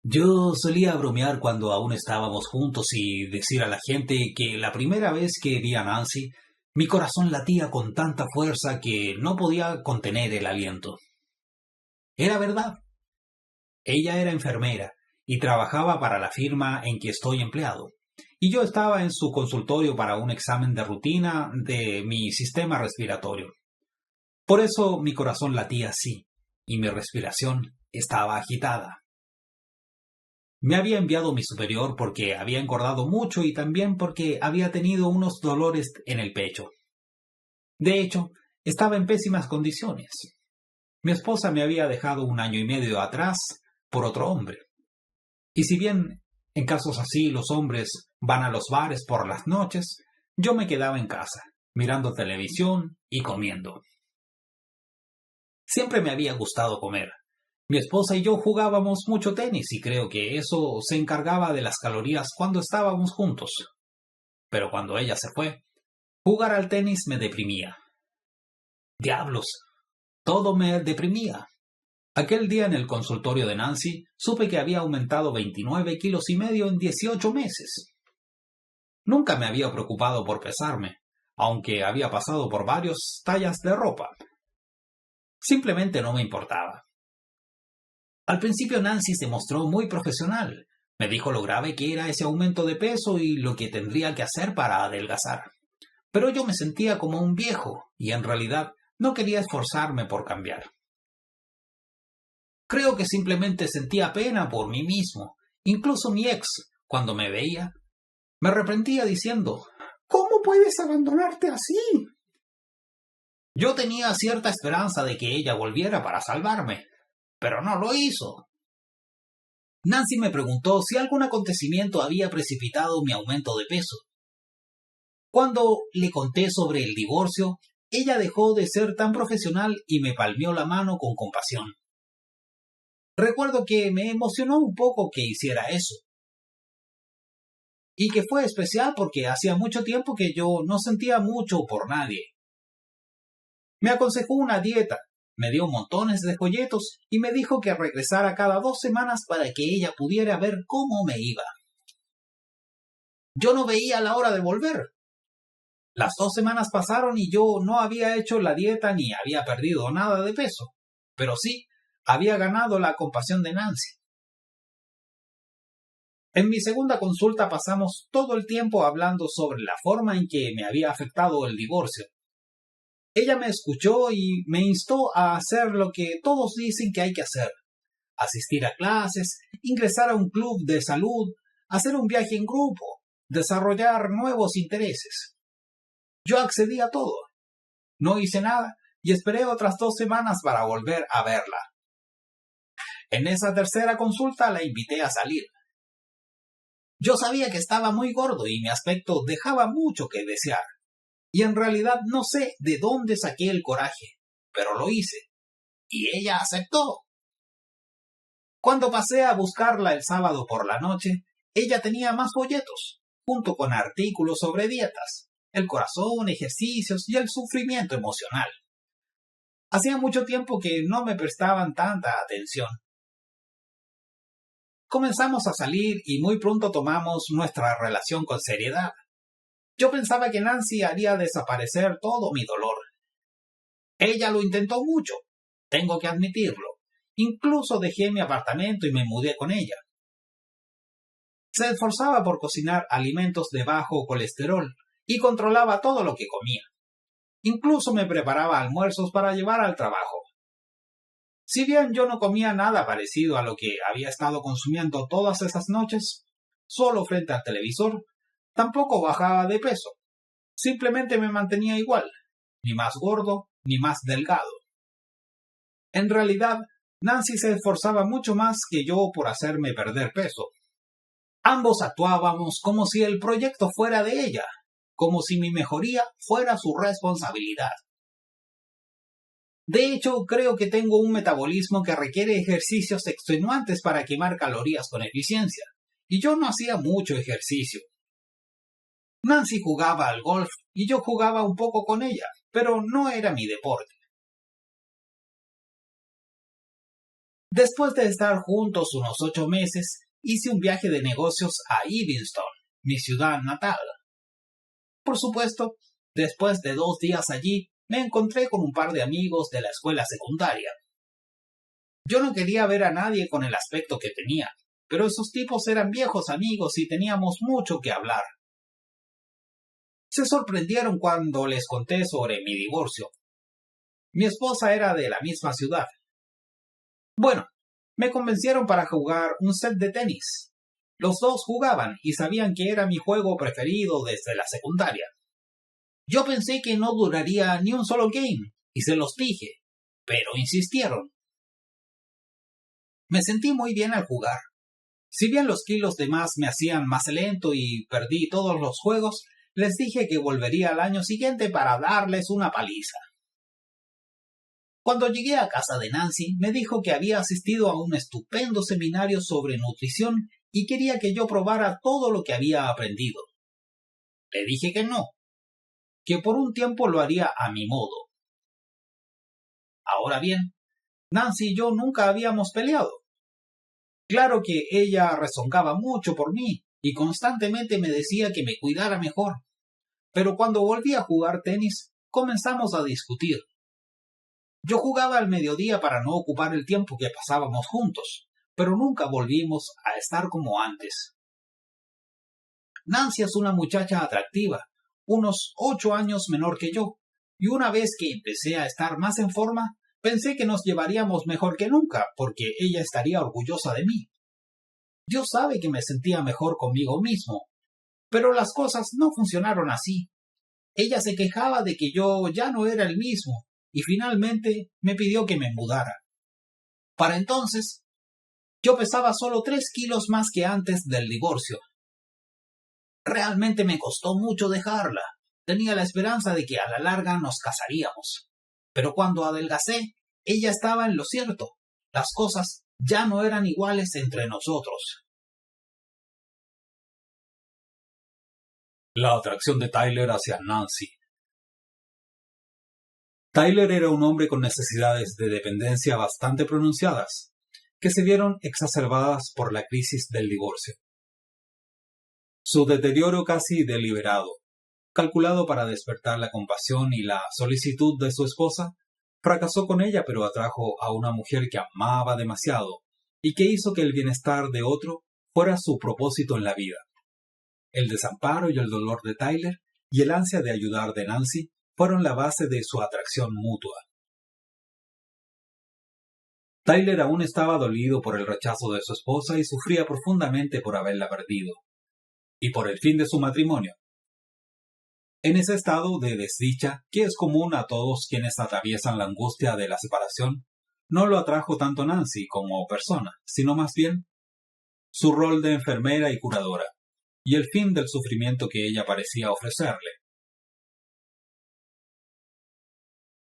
S1: Yo solía bromear cuando aún estábamos juntos y decir a la gente que la primera vez que vi a Nancy, mi corazón latía con tanta fuerza que no podía contener el aliento. Era verdad. Ella era enfermera y trabajaba para la firma en que estoy empleado, y yo estaba en su consultorio para un examen de rutina de mi sistema respiratorio. Por eso mi corazón latía así, y mi respiración estaba agitada. Me había enviado mi superior porque había engordado mucho y también porque había tenido unos dolores en el pecho. De hecho, estaba en pésimas condiciones. Mi esposa me había dejado 1 año y medio atrás por otro hombre. Y si bien en casos así los hombres van a los bares por las noches, yo me quedaba en casa, mirando televisión y comiendo. Siempre me había gustado comer. Mi esposa y yo jugábamos mucho tenis y creo que eso se encargaba de las calorías cuando estábamos juntos. Pero cuando ella se fue, jugar al tenis me deprimía. ¡Diablos! Todo me deprimía. Aquel día en el consultorio de Nancy supe que había aumentado 29,5 kilos en 18 meses. Nunca me había preocupado por pesarme, aunque había pasado por varias tallas de ropa. Simplemente no me importaba. Al principio Nancy se mostró muy profesional. Me dijo lo grave que era ese aumento de peso y lo que tendría que hacer para adelgazar. Pero yo me sentía como un viejo y en realidad no quería esforzarme por cambiar. Creo que simplemente sentía pena por mí mismo. Incluso mi ex, cuando me veía, me reprendía diciendo: ¿Cómo puedes abandonarte así? Yo tenía cierta esperanza de que ella volviera para salvarme, pero no lo hizo. Nancy me preguntó si algún acontecimiento había precipitado mi aumento de peso. Cuando le conté sobre el divorcio, ella dejó de ser tan profesional y me palmeó la mano con compasión. Recuerdo que me emocionó un poco que hiciera eso. Y que fue especial porque hacía mucho tiempo que yo no sentía mucho por nadie. Me aconsejó una dieta,
S3: me dio montones de folletos y me dijo que regresara cada 2 semanas para que ella pudiera ver cómo me iba. Yo no veía la hora de volver. Las 2 semanas pasaron y yo no había hecho la dieta ni había perdido nada de peso, pero sí había ganado la compasión de Nancy. En mi segunda consulta pasamos todo el tiempo hablando sobre la forma en que me había afectado el divorcio. Ella me escuchó y me instó a hacer lo que todos dicen que hay que hacer: asistir a clases, ingresar a un club de salud, hacer un viaje en grupo, desarrollar nuevos intereses. Yo accedí a todo. No hice nada y esperé otras 2 semanas para volver a verla. En esa tercera consulta la invité a salir. Yo sabía que estaba muy gordo y mi aspecto dejaba mucho que desear. Y en realidad no sé de dónde saqué el coraje, pero lo hice. Y ella aceptó. Cuando pasé a buscarla el sábado por la noche, ella tenía más folletos, junto con artículos sobre dietas, el corazón, ejercicios y el sufrimiento emocional. Hacía mucho tiempo que no me prestaban tanta atención. Comenzamos a salir y muy pronto tomamos nuestra relación con seriedad. Yo pensaba que Nancy haría desaparecer todo mi dolor. Ella lo intentó mucho, tengo que admitirlo. Incluso dejé mi apartamento y me mudé con ella. Se esforzaba por cocinar alimentos de bajo colesterol y controlaba todo lo que comía. Incluso me preparaba almuerzos para llevar al trabajo. Si bien yo no comía nada parecido a lo que había estado consumiendo todas esas noches, solo frente al televisor, tampoco bajaba de peso. Simplemente me mantenía igual, ni más gordo ni más delgado. En realidad, Nancy se esforzaba mucho más que yo por hacerme perder peso. Ambos actuábamos como si el proyecto fuera de ella, como si mi mejoría fuera su responsabilidad. De hecho, creo que tengo un metabolismo que requiere ejercicios extenuantes para quemar calorías con eficiencia, y yo no hacía mucho ejercicio. Nancy jugaba al golf y yo jugaba un poco con ella, pero no era mi deporte. Después de estar juntos unos 8 meses, hice un viaje de negocios a Evanston, mi ciudad natal. Por supuesto, después de 2 días allí, me encontré con un par de amigos de la escuela secundaria. Yo no quería ver a nadie con el aspecto que tenía, pero esos tipos eran viejos amigos y teníamos mucho que hablar. Se sorprendieron cuando les conté sobre mi divorcio. Mi esposa era de la misma ciudad. Bueno, me convencieron para jugar un set de tenis. Los dos jugaban y sabían que era mi juego preferido desde la secundaria. Yo pensé que no duraría ni un solo game, y se los dije, pero insistieron. Me sentí muy bien al jugar. Si bien los kilos de más me hacían más lento y perdí todos los juegos, les dije que volvería al año siguiente para darles una paliza. Cuando llegué a casa de Nancy, me dijo que había asistido a un estupendo seminario sobre nutrición y quería que yo probara todo lo que había aprendido. Le dije que no, que por un tiempo lo haría a mi modo. Ahora bien, Nancy y yo nunca habíamos peleado. Claro que ella rezongaba mucho por mí y constantemente me decía que me cuidara mejor. Pero cuando volví a jugar tenis, comenzamos a discutir. Yo jugaba al mediodía para no ocupar el tiempo que pasábamos juntos, pero nunca volvimos a estar como antes. Nancy es una muchacha atractiva, unos 8 años menor que yo, y una vez que empecé a estar más en forma, pensé que nos llevaríamos mejor que nunca, porque ella estaría orgullosa de mí. Dios sabe que me sentía mejor conmigo mismo, pero las cosas no funcionaron así. Ella se quejaba de que yo ya no era el mismo, y finalmente me pidió que me mudara. Para entonces, yo pesaba solo 3 kilos más que antes del divorcio. Realmente me costó mucho dejarla. Tenía la esperanza de que a la larga nos casaríamos. Pero cuando adelgacé, ella estaba en lo cierto. Las cosas ya no eran iguales entre nosotros.
S1: La atracción de Tyler hacia Nancy. Tyler era un hombre con necesidades de dependencia bastante pronunciadas, que se vieron exacerbadas por la crisis del divorcio. Su deterioro casi deliberado, calculado para despertar la compasión y la solicitud de su esposa, fracasó con ella, pero atrajo a una mujer que amaba demasiado y que hizo que el bienestar de otro fuera su propósito en la vida. El desamparo y el dolor de Tyler y el ansia de ayudar de Nancy fueron la base de su atracción mutua. Tyler aún estaba dolido por el rechazo de su esposa y sufría profundamente por haberla perdido, y por el fin de su matrimonio. En ese estado de desdicha, que es común a todos quienes atraviesan la angustia de la separación, no lo atrajo tanto Nancy como persona, sino más bien su rol de enfermera y curadora, y el fin del sufrimiento que ella parecía ofrecerle.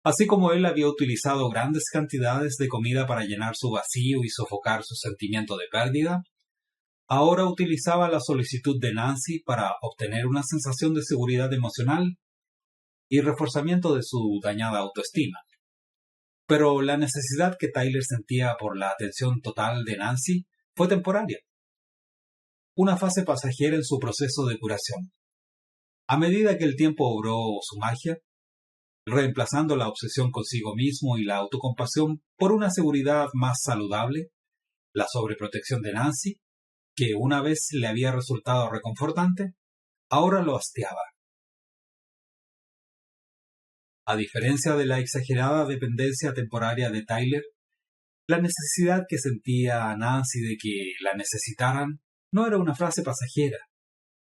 S1: Así como él había utilizado grandes cantidades de comida para llenar su vacío y sofocar su sentimiento de pérdida, ahora utilizaba la solicitud de Nancy para obtener una sensación de seguridad emocional y reforzamiento de su dañada autoestima. Pero la necesidad que Tyler sentía por la atención total de Nancy fue temporaria, una fase pasajera en su proceso de curación. A medida que el tiempo obró su magia, reemplazando la obsesión consigo mismo y la autocompasión por una seguridad más saludable, la sobreprotección de Nancy, que una vez le había resultado reconfortante, ahora lo hastiaba. A diferencia de la exagerada dependencia temporaria de Tyler, la necesidad que sentía Nancy de que la necesitaran no era una frase pasajera,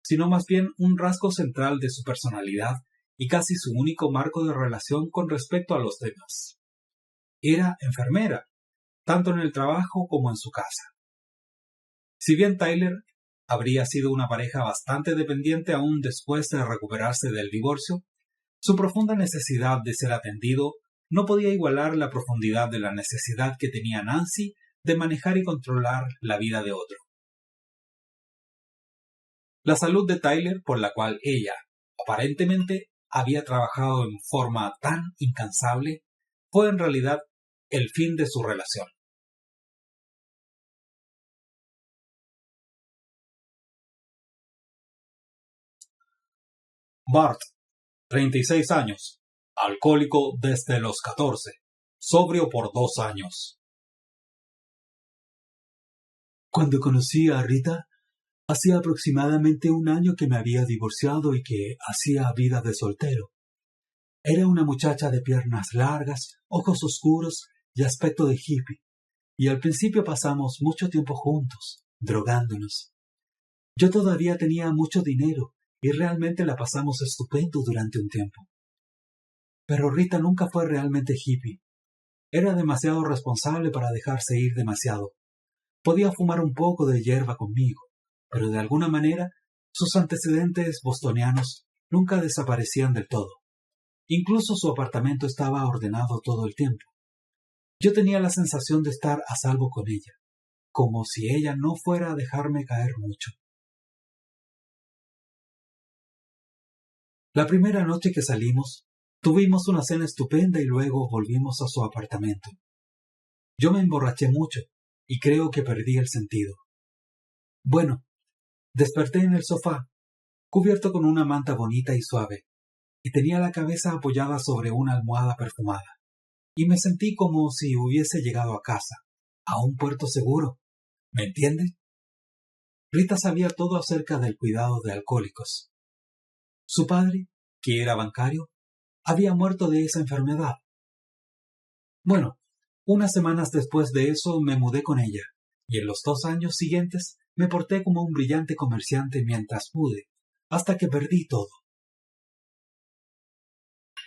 S1: sino más bien un rasgo central de su personalidad y casi su único marco de relación con respecto a los demás. Era enfermera, tanto en el trabajo como en su casa. Si bien Tyler habría sido una pareja bastante dependiente aún después de recuperarse del divorcio, su profunda necesidad de ser atendido no podía igualar la profundidad de la necesidad que tenía Nancy de manejar y controlar la vida de otro. La salud de Tyler, por la cual ella, aparentemente, había trabajado en forma tan incansable, fue en realidad el fin de su relación. Bart, 36 años, alcohólico desde los 14, sobrio por 2 años.
S2: Cuando conocí a Rita, hacía aproximadamente 1 año que me había divorciado y que hacía vida de soltero. Era una muchacha de piernas largas, ojos oscuros y aspecto de hippie, y al principio pasamos mucho tiempo juntos, drogándonos. Yo todavía tenía mucho dinero y realmente la pasamos estupendo durante un tiempo. Pero Rita nunca fue realmente hippie. Era demasiado responsable para dejarse ir demasiado. Podía fumar un poco de hierba conmigo, pero de alguna manera sus antecedentes bostonianos nunca desaparecían del todo. Incluso su apartamento estaba ordenado todo el tiempo. Yo tenía la sensación de estar a salvo con ella, como si ella no fuera a dejarme caer mucho. La primera noche que salimos, tuvimos una cena estupenda y luego volvimos a su apartamento. Yo me emborraché mucho y creo que perdí el sentido. Bueno, desperté en el sofá, cubierto con una manta bonita y suave, y tenía la cabeza apoyada sobre una almohada perfumada, y me sentí como si hubiese llegado a casa, a un puerto seguro. ¿Me entiende? Rita sabía todo acerca del cuidado de alcohólicos. Su padre, que era bancario, había muerto de esa enfermedad. Bueno, unas semanas después de eso me mudé con ella, y en los 2 años siguientes me porté como un brillante comerciante mientras pude, hasta que perdí todo.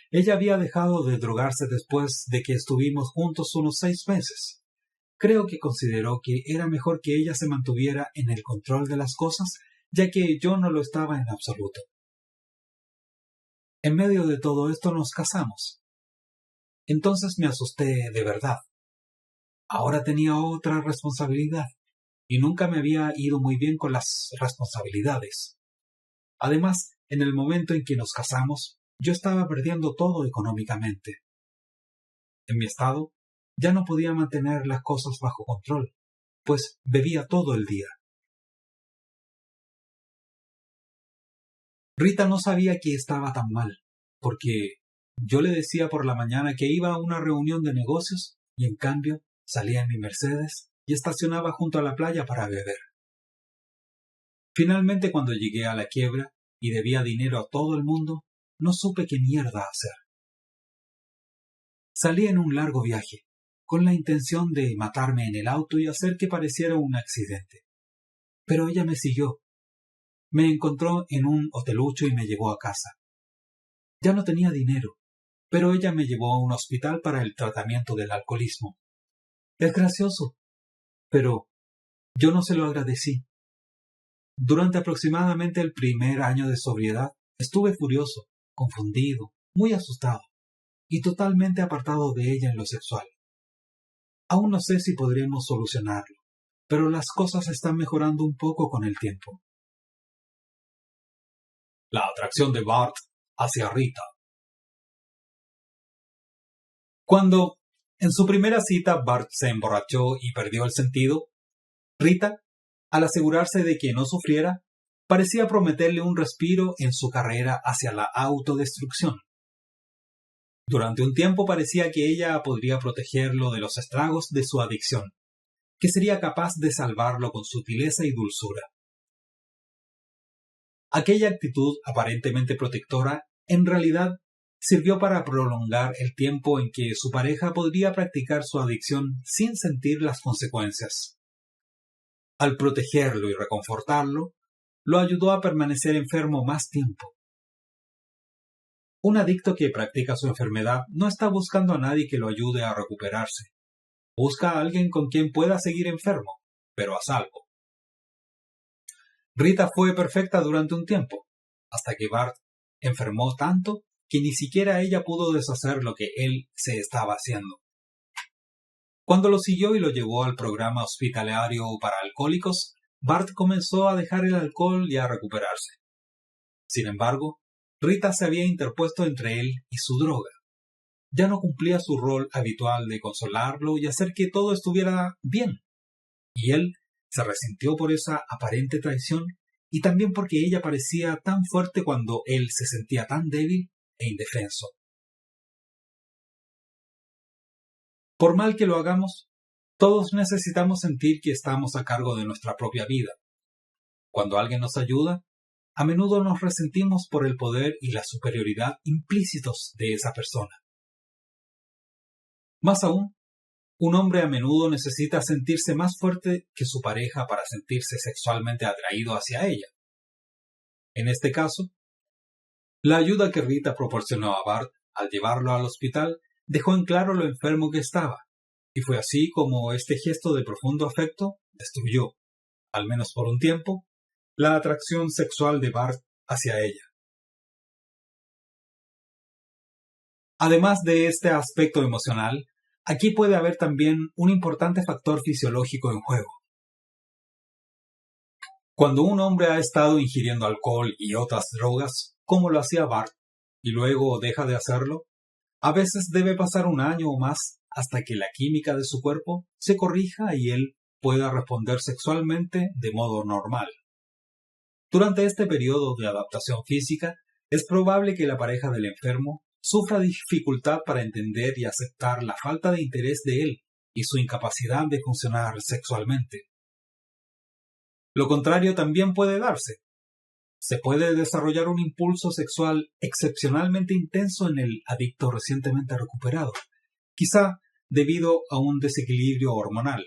S2: Ella había dejado de drogarse después de que estuvimos juntos unos 6 meses. Creo que consideró que era mejor que ella se mantuviera en el control de las cosas, ya que yo no lo estaba en absoluto. En medio de todo esto nos casamos. Entonces me asusté de verdad. Ahora tenía otra responsabilidad, y nunca me había ido muy bien con las responsabilidades. Además, en el momento en que nos casamos, yo estaba perdiendo todo económicamente.
S1: En mi estado, ya no podía mantener las cosas bajo control, pues bebía todo el día. Rita no sabía que estaba tan mal, porque yo le decía por la mañana que iba a una reunión de negocios y en cambio salía en mi Mercedes y estacionaba junto a la playa para beber. Finalmente, cuando llegué a la quiebra y debía dinero a todo el mundo, no supe qué mierda hacer. Salí en un largo viaje, con la intención de matarme en el auto y hacer que pareciera un accidente. Pero ella me siguió. Me encontró en un hotelucho y me llevó a casa. Ya no tenía dinero, pero ella me llevó a un hospital para el tratamiento del alcoholismo. Es gracioso, pero yo no se lo agradecí. Durante aproximadamente el primer año de sobriedad, estuve furioso, confundido, muy asustado y totalmente apartado de ella en lo sexual. Aún no sé si podremos solucionarlo, pero las cosas están mejorando un poco con el tiempo. La atracción de Bart hacia Rita. Cuando, en su primera cita, Bart se emborrachó y perdió el sentido, Rita, al asegurarse de que no sufriera, parecía prometerle un respiro en su carrera hacia la autodestrucción. Durante un tiempo parecía que ella podría protegerlo de los estragos de su adicción, que sería capaz de salvarlo con sutileza y dulzura. Aquella actitud aparentemente protectora, en realidad, sirvió para prolongar el tiempo en que su pareja podría practicar su adicción sin sentir las consecuencias. Al protegerlo y reconfortarlo, lo ayudó a permanecer enfermo más tiempo. Un adicto que practica su enfermedad no está buscando a nadie que lo ayude a recuperarse. Busca a alguien con quien pueda seguir enfermo, pero a salvo. Rita fue perfecta durante un tiempo, hasta que Bart enfermó tanto que ni siquiera ella pudo deshacer lo que él se estaba haciendo. Cuando lo siguió y lo llevó al programa hospitalario para alcohólicos, Bart comenzó a dejar el alcohol y a recuperarse. Sin embargo, Rita se había interpuesto entre él y su droga. Ya no cumplía su rol habitual de consolarlo y hacer que todo estuviera bien. Y él se resintió por esa aparente traición y también porque ella parecía tan fuerte cuando él se sentía tan débil e indefenso. Por mal que lo hagamos, todos necesitamos sentir que estamos a cargo de nuestra propia vida. Cuando alguien nos ayuda, a menudo nos resentimos por el poder y la superioridad implícitos de esa persona. Más aún, un hombre a menudo necesita sentirse más fuerte que su pareja para sentirse sexualmente atraído hacia ella. En este caso, la ayuda que Rita proporcionó a Bart al llevarlo al hospital dejó en claro lo enfermo que estaba, y fue así como este gesto de profundo afecto destruyó, al menos por un tiempo, la atracción sexual de Bart hacia ella. Además de este aspecto emocional, aquí puede haber también un importante factor fisiológico en juego. Cuando un hombre ha estado ingiriendo alcohol y otras drogas, como lo hacía Bart, y luego deja de hacerlo, a veces debe pasar un año o más hasta que la química de su cuerpo se corrija y él pueda responder sexualmente de modo normal. Durante este periodo de adaptación física, es probable que la pareja del enfermo sufra dificultad para entender y aceptar la falta de interés de él y su incapacidad de funcionar sexualmente. Lo contrario también puede darse. Se puede desarrollar un impulso sexual excepcionalmente intenso en el adicto recientemente recuperado, quizá debido a un desequilibrio hormonal.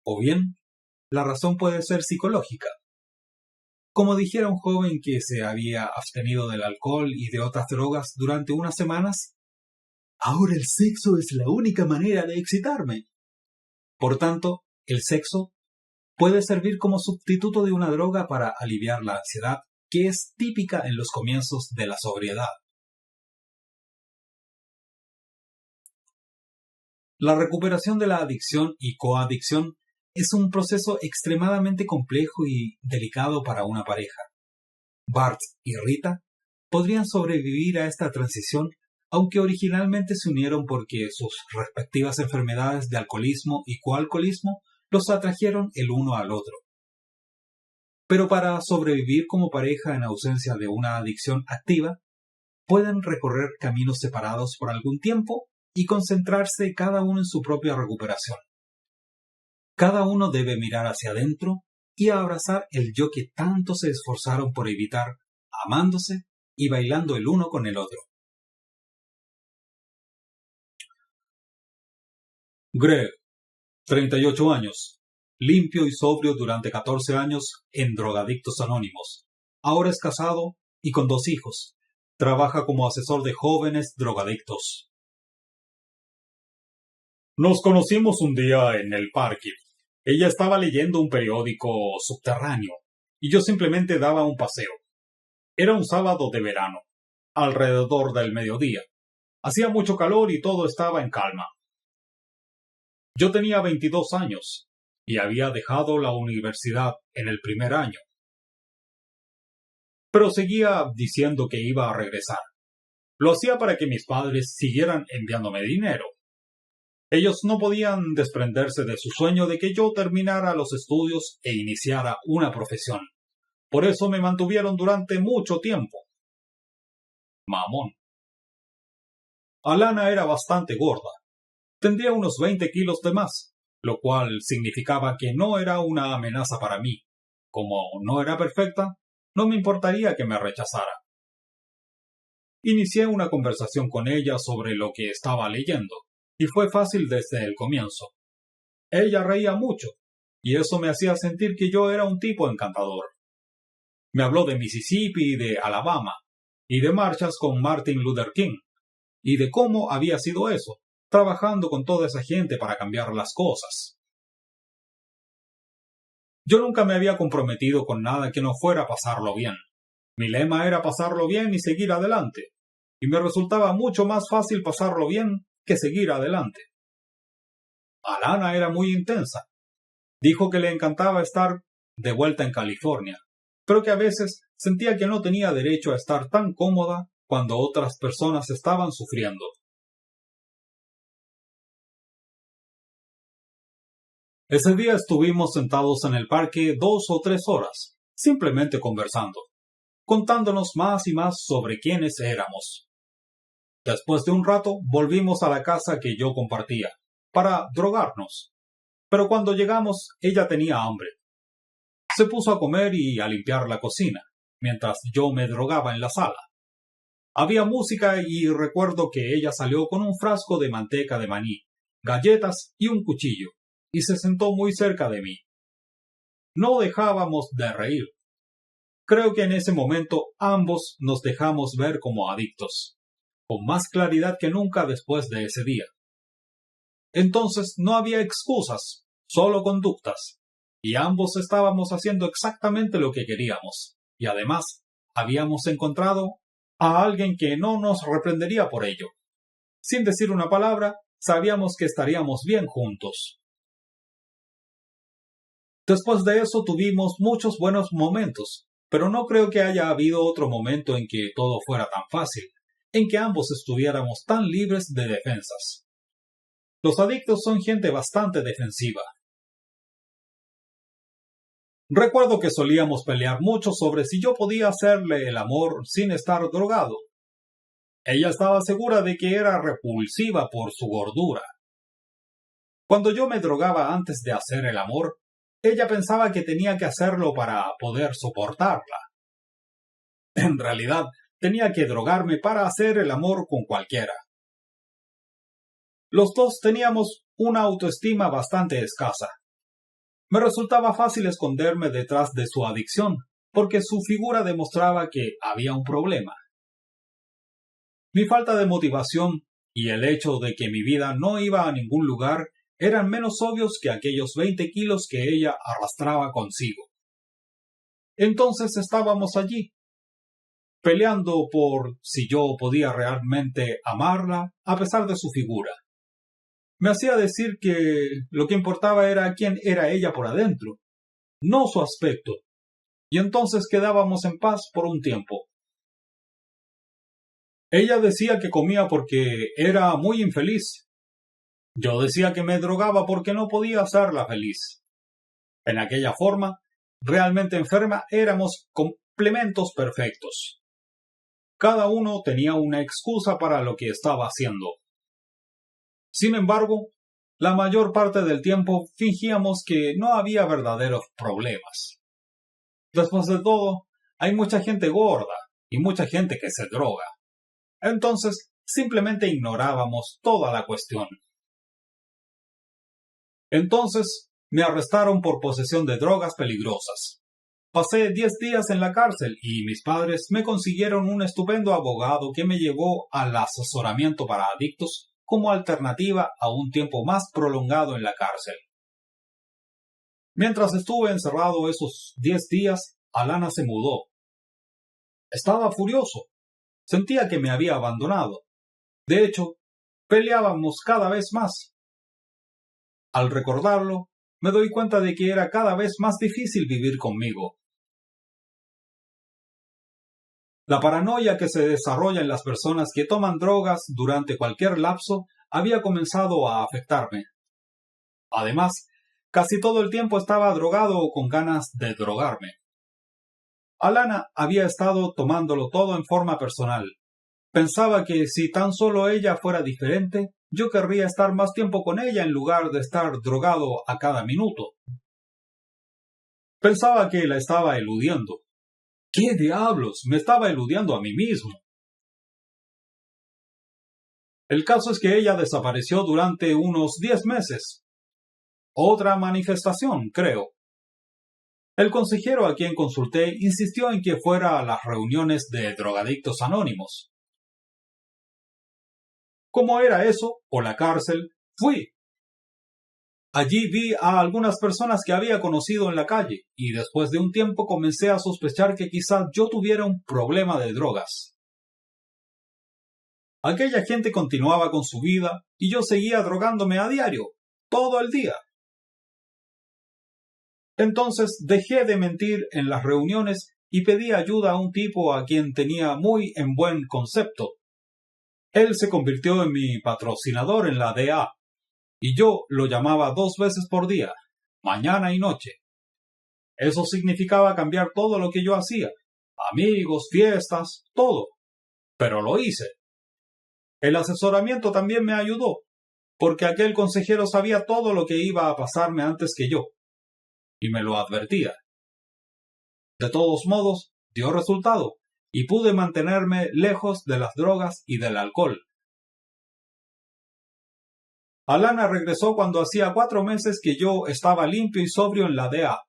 S1: O bien, la razón puede ser psicológica. Como dijera un joven que se había abstenido del alcohol y de otras drogas durante unas semanas, ahora el sexo es la única manera de excitarme. Por tanto, el sexo puede servir como sustituto de una droga para aliviar la ansiedad que es típica en los comienzos de la sobriedad. La recuperación de la adicción y coadicción es un proceso extremadamente complejo y delicado para una pareja. Bart y Rita podrían sobrevivir a esta transición aunque originalmente se unieron porque sus respectivas enfermedades de alcoholismo y coalcoholismo los atrajeron el uno al otro. Pero para sobrevivir como pareja en ausencia de una adicción activa, pueden recorrer caminos separados por algún tiempo y concentrarse cada uno en su propia recuperación. Cada uno debe mirar hacia adentro y abrazar el yo que tanto se esforzaron por evitar, amándose y bailando el uno con el otro. Greg, 38 años, limpio y sobrio durante 14 años en Drogadictos Anónimos. Ahora es casado y con 2 hijos. Trabaja como asesor de jóvenes drogadictos. Nos conocimos un día en el parque. Ella estaba leyendo un periódico subterráneo y yo simplemente daba un paseo. Era un sábado de verano, alrededor del mediodía. Hacía mucho calor y todo estaba en calma. Yo tenía 22 años y había dejado la universidad en el primer año. Pero seguía diciendo que iba a regresar. Lo hacía para que mis padres siguieran enviándome dinero. Ellos no podían desprenderse de su sueño de que yo terminara los estudios e iniciara una profesión. Por eso me mantuvieron durante mucho tiempo. Mamón. Alana era bastante gorda. Tendría unos 20 kilos de más, lo cual significaba que no era una amenaza para mí. Como no era perfecta, no me importaría que me rechazara. Inicié una conversación con ella sobre lo que estaba leyendo, y fue fácil desde el comienzo. Ella reía mucho, y eso me hacía sentir que yo era un tipo encantador. Me habló de Mississippi y de Alabama, y de marchas con Martin Luther King, y de cómo había sido eso, trabajando con toda esa gente para cambiar las cosas. Yo nunca me había comprometido con nada que no fuera pasarlo bien. Mi lema era pasarlo bien y seguir adelante, y me resultaba mucho más fácil pasarlo bien que seguir adelante. Alana era muy intensa. Dijo que le encantaba estar de vuelta en California, pero que a veces sentía que no tenía derecho a estar tan cómoda cuando otras personas estaban sufriendo. Ese día estuvimos sentados en el parque 2 o 3 horas, simplemente conversando, contándonos más y más sobre quiénes éramos. Después de un rato volvimos a la casa que yo compartía, para drogarnos. Pero cuando llegamos ella tenía hambre. Se puso a comer y a limpiar la cocina, mientras yo me drogaba en la sala. Había música y recuerdo que ella salió con un frasco de manteca de maní, galletas y un cuchillo, y se sentó muy cerca de mí. No dejábamos de reír. Creo que en ese momento ambos nos dejamos ver como adictos, con más claridad que nunca después de ese día. Entonces no había excusas, solo conductas, y ambos estábamos haciendo exactamente lo que queríamos, y además habíamos encontrado a alguien que no nos reprendería por ello. Sin decir una palabra, sabíamos que estaríamos bien juntos. Después de eso tuvimos muchos buenos momentos, pero no creo que haya habido otro momento en que todo fuera tan fácil, en que ambos estuviéramos tan libres de defensas. Los adictos son gente bastante defensiva. Recuerdo que solíamos pelear mucho sobre si yo podía hacerle el amor sin estar drogado. Ella estaba segura de que era repulsiva por su gordura. Cuando yo me drogaba antes de hacer el amor, ella pensaba que tenía que hacerlo para poder soportarla. En realidad, tenía que drogarme para hacer el amor con cualquiera. Los dos teníamos una autoestima bastante escasa. Me resultaba fácil esconderme detrás de su adicción, porque su figura demostraba que había un problema. Mi falta de motivación y el hecho de que mi vida no iba a ningún lugar eran menos obvios que aquellos 20 kilos que ella arrastraba consigo. Entonces estábamos allí, peleando por si yo podía realmente amarla a pesar de su figura. Me hacía decir que lo que importaba era quién era ella por adentro, no su aspecto, y entonces quedábamos en paz por un tiempo.
S2: Ella decía que comía porque era muy infeliz. Yo decía que me drogaba porque no podía hacerla feliz. En aquella forma, realmente enferma, éramos complementos perfectos. Cada uno tenía una excusa para lo que estaba haciendo. Sin embargo, la mayor parte del tiempo fingíamos que no había verdaderos problemas. Después de todo, hay mucha gente gorda y mucha gente que se droga. Entonces, simplemente ignorábamos toda la cuestión. Entonces, me arrestaron por posesión de drogas peligrosas. Pasé 10 días en la cárcel y mis padres me consiguieron un estupendo abogado que me llevó al asesoramiento para adictos como alternativa a un tiempo más prolongado en la cárcel. Mientras estuve encerrado esos 10 días, Alana se mudó. Estaba furioso. Sentía que me había abandonado. De hecho, peleábamos cada vez más. Al recordarlo, me doy cuenta de que era cada vez más difícil vivir conmigo. La paranoia que se desarrolla en las personas que toman drogas durante cualquier lapso había comenzado a afectarme. Además, casi todo el tiempo estaba drogado o con ganas de drogarme. Alana había estado tomándolo todo en forma personal. Pensaba que si tan solo ella fuera diferente, yo querría estar más tiempo con ella en lugar de estar drogado a cada minuto. Pensaba que la estaba eludiendo. ¿Qué diablos? Me estaba eludiendo a mí mismo. El caso es que ella desapareció durante unos 10 meses. Otra manifestación, creo. El consejero a quien consulté insistió en que fuera a las reuniones de drogadictos anónimos. ¿Cómo era eso? O la cárcel. Fui. Allí vi a algunas personas que había conocido en la calle, y después de un tiempo comencé a sospechar que quizás yo tuviera un problema de drogas. Aquella gente continuaba con su vida, y yo seguía drogándome a diario, todo el día. Entonces dejé de mentir en las reuniones y pedí ayuda a un tipo a quien tenía muy en buen concepto. Él se convirtió en mi patrocinador en la DA. Y yo lo llamaba 2 veces por día, mañana y noche. Eso significaba cambiar todo lo que yo hacía, amigos, fiestas, todo. Pero lo hice. El asesoramiento también me ayudó, porque aquel consejero sabía todo lo que iba a pasarme antes que yo, y me lo advertía. De todos modos, dio resultado, y pude mantenerme lejos de las drogas y del alcohol. Alana regresó cuando hacía 4 meses que yo estaba limpio y sobrio en la DEA,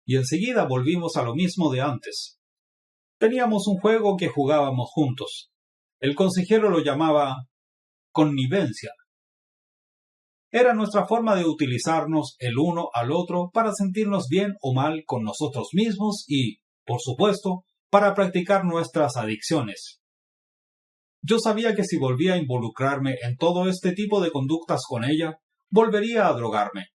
S2: y enseguida volvimos a lo mismo de antes. Teníamos un juego que jugábamos juntos. El consejero lo llamaba connivencia. Era nuestra forma de utilizarnos el uno al otro para sentirnos bien o mal con nosotros mismos y, por supuesto, para practicar nuestras adicciones. Yo sabía que si volvía a involucrarme en todo este tipo de conductas con ella, volvería a drogarme.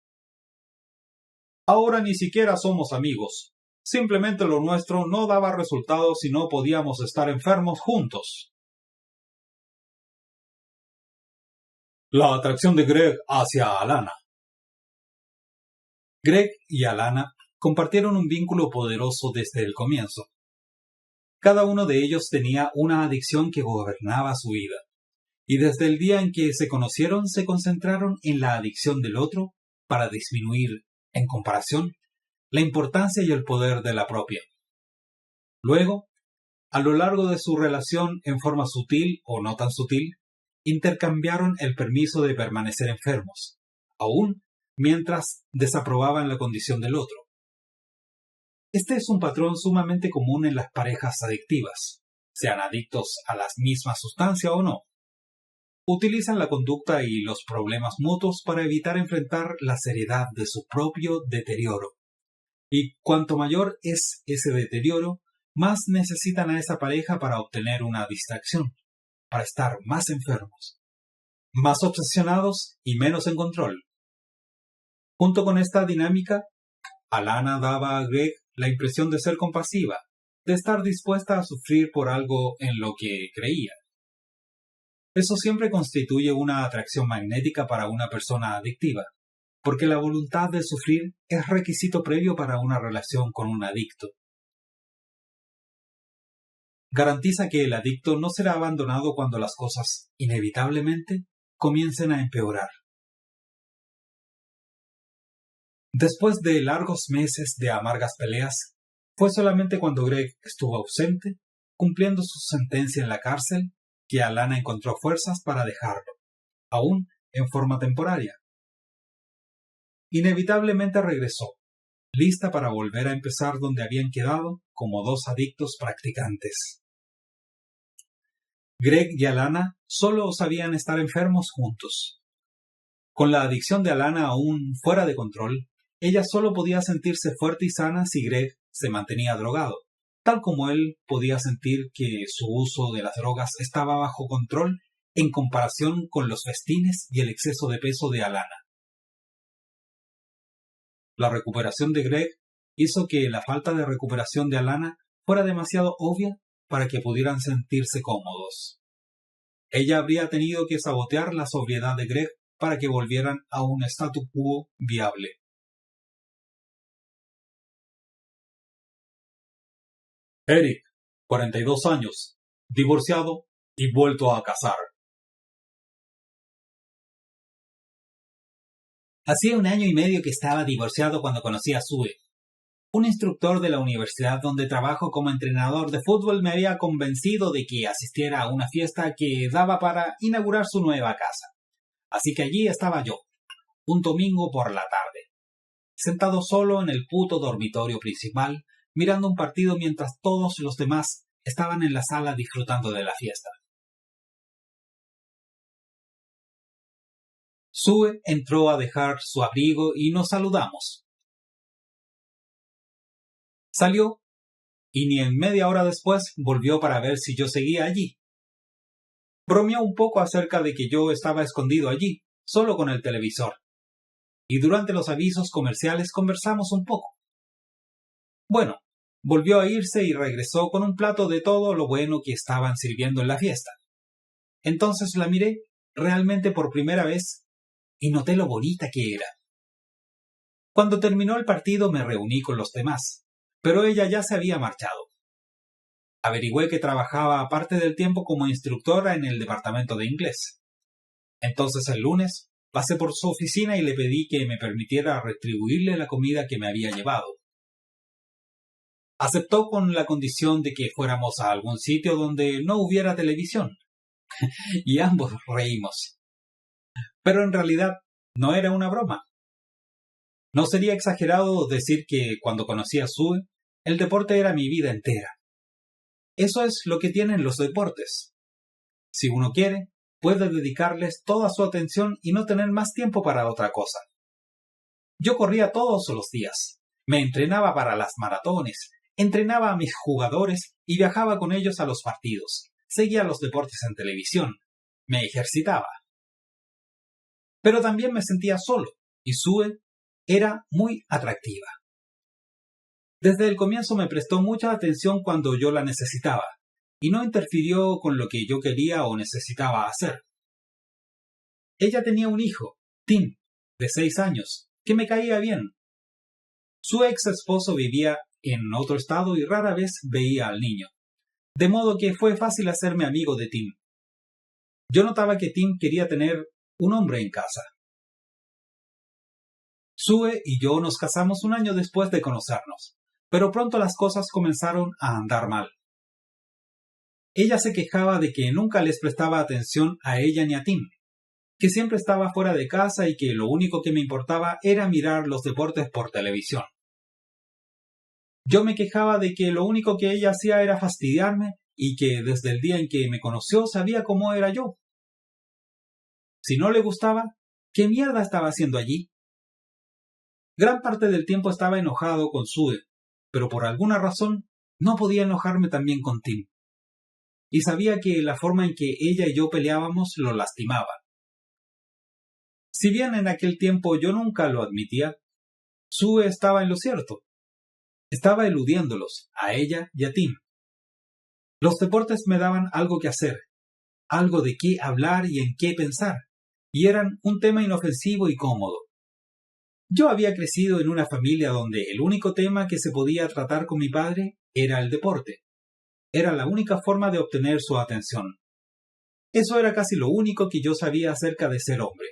S2: Ahora ni siquiera somos amigos. Simplemente lo nuestro no daba resultados y no podíamos estar enfermos juntos. La atracción de Greg hacia Alana. Greg y Alana compartieron un vínculo poderoso desde el comienzo. Cada uno de ellos tenía una adicción que gobernaba su vida, y desde el día en que se conocieron se concentraron en la adicción del otro para disminuir, en comparación, la importancia y el poder de la propia. Luego, a lo largo de su relación en forma sutil o no tan sutil, intercambiaron el permiso de permanecer enfermos, aún mientras desaprobaban la condición del otro. Este es un patrón sumamente común en las parejas adictivas, sean adictos a la misma sustancia o no. Utilizan la conducta y los problemas mutuos para evitar enfrentar la seriedad de su propio deterioro. Y cuanto mayor es ese deterioro, más necesitan a esa pareja para obtener una distracción, para estar más enfermos, más obsesionados y menos en control. Junto con esta dinámica, Alana daba a Greg la impresión de ser compasiva, de estar dispuesta a sufrir por algo en lo que creía.
S1: Eso siempre constituye una atracción magnética para una persona adictiva, porque la voluntad de sufrir es requisito previo para una relación con un adicto. Garantiza que el adicto no será abandonado cuando las cosas, inevitablemente, comiencen a empeorar. Después de largos meses de amargas peleas, fue solamente cuando Greg estuvo ausente, cumpliendo su sentencia en la cárcel, que Alana encontró fuerzas para dejarlo, aún en forma temporaria. Inevitablemente regresó, lista para volver a empezar donde habían quedado como dos adictos practicantes. Greg y Alana solo sabían estar enfermos juntos. Con la adicción de Alana aún fuera de control, ella solo podía sentirse fuerte y sana si Greg se mantenía drogado, tal como él podía sentir que su uso de las drogas estaba bajo control en comparación con los festines y el exceso de peso de Alana. La recuperación de Greg hizo que la falta de recuperación de Alana fuera demasiado obvia para que pudieran sentirse cómodos. Ella habría tenido que sabotear la sobriedad de Greg para que volvieran a un statu quo viable. Eric, 42 años, divorciado y vuelto a casar.
S3: Hacía 1 año y medio que estaba divorciado cuando conocí a Sue. Un instructor de la universidad donde trabajo como entrenador de fútbol me había convencido de que asistiera a una fiesta que daba para inaugurar su nueva casa. Así que allí estaba yo, un domingo por la tarde, sentado solo en el puto dormitorio principal, mirando un partido mientras todos los demás estaban en la sala disfrutando de la fiesta. Sue entró a dejar su abrigo y nos saludamos. Salió, y ni en media hora después volvió para ver si yo seguía allí. Bromeó un poco acerca de que yo estaba escondido allí, solo con el televisor. Y durante los avisos comerciales conversamos un poco. Bueno, volvió a irse y regresó con un plato de todo lo bueno que estaban sirviendo en la fiesta. Entonces la miré realmente por primera vez y noté lo bonita que era. Cuando terminó el partido me reuní con los demás, pero ella ya se había marchado. Averigüé que trabajaba parte del tiempo como instructora en el departamento de inglés. Entonces el lunes pasé por su oficina y le pedí que me permitiera retribuirle la comida que me había llevado. Aceptó con la condición de que fuéramos a algún sitio donde no hubiera televisión. Y ambos reímos. Pero en realidad no era una broma. No sería exagerado decir que cuando conocí a Sue, el deporte era mi vida entera. Eso es lo que tienen los deportes. Si uno quiere, puede dedicarles toda su atención y no tener más tiempo para otra cosa. Yo corría todos los días. Me entrenaba para las maratones, entrenaba a mis jugadores y viajaba con ellos a los partidos. Seguía los deportes en televisión. Me ejercitaba. Pero también me sentía solo, y Sue era muy atractiva. Desde el comienzo me prestó mucha atención cuando yo la necesitaba, y no interfirió con lo que yo quería o necesitaba hacer. Ella tenía un hijo, Tim, de 6 años, que me caía bien. Su ex esposo vivía en otro estado y rara vez veía al niño, de modo que fue fácil hacerme amigo de Tim. Yo notaba que Tim quería tener un hombre en casa. Sue y yo nos casamos 1 año después de conocernos, pero pronto las cosas comenzaron a andar mal. Ella se quejaba de que nunca les prestaba atención a ella ni a Tim, que siempre estaba fuera de casa y que lo único que me importaba era mirar los deportes por televisión. Yo me quejaba de que lo único que ella hacía era fastidiarme y que desde el día en que me conoció sabía cómo era yo. Si no le gustaba, ¿qué mierda estaba haciendo allí? Gran parte del tiempo estaba enojado con Sue, pero por alguna razón no podía enojarme también con Tim. Y sabía que la forma en que ella y yo peleábamos lo lastimaba. Si bien en aquel tiempo yo nunca lo admitía, Sue estaba en lo cierto. Estaba eludiéndolos, a ella y a Tim. Los deportes me daban algo que hacer, algo de qué hablar y en qué pensar, y eran un tema inofensivo y cómodo. Yo había crecido en una familia donde el único tema que se podía tratar con mi padre era el deporte. Era la única forma de obtener su atención. Eso era casi lo único que yo sabía acerca de ser hombre.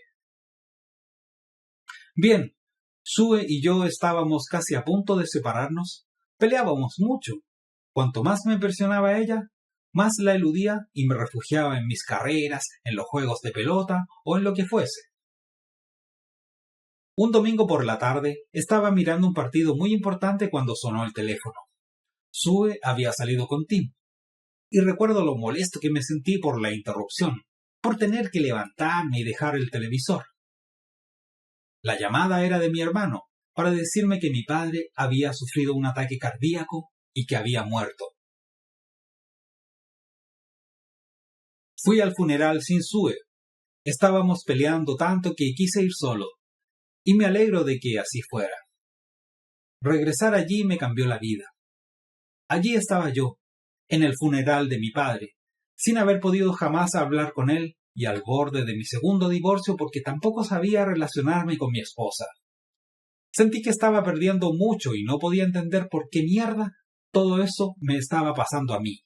S3: Bien, Sue y yo estábamos casi a punto de separarnos. Peleábamos mucho. Cuanto más me impresionaba ella, más la eludía y me refugiaba en mis carreras, en los juegos de pelota o en lo que fuese. Un domingo por la tarde estaba mirando un partido muy importante cuando sonó el teléfono. Sue había salido con Tim, y recuerdo lo molesto que me sentí por la interrupción, por tener que levantarme y dejar el televisor. La llamada era de mi hermano, para decirme que mi padre había sufrido un ataque cardíaco y que había muerto. Fui al funeral sin Sue. Estábamos peleando tanto que quise ir solo, y me alegro de que así fuera. Regresar allí me cambió la vida. Allí estaba yo, en el funeral de mi padre, sin haber podido jamás hablar con él y al borde de mi segundo divorcio porque tampoco sabía relacionarme con mi esposa. Sentí que estaba perdiendo mucho y no podía entender por qué mierda todo eso me estaba pasando a mí.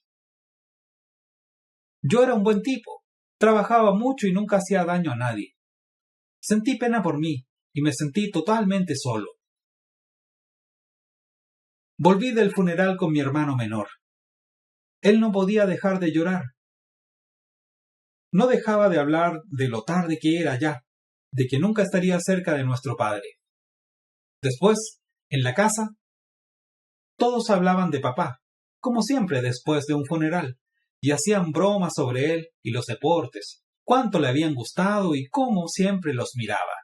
S3: Yo era un buen tipo, trabajaba mucho y nunca hacía daño a nadie. Sentí pena por mí y me sentí totalmente solo. Volví del funeral con mi hermano menor. Él no podía dejar de llorar. No dejaba de hablar de lo tarde que era ya, de que nunca estaría cerca de nuestro padre. Después, en la casa, todos hablaban de papá, como siempre después de un funeral, y hacían bromas sobre él y los deportes, cuánto le habían gustado y cómo siempre los miraba.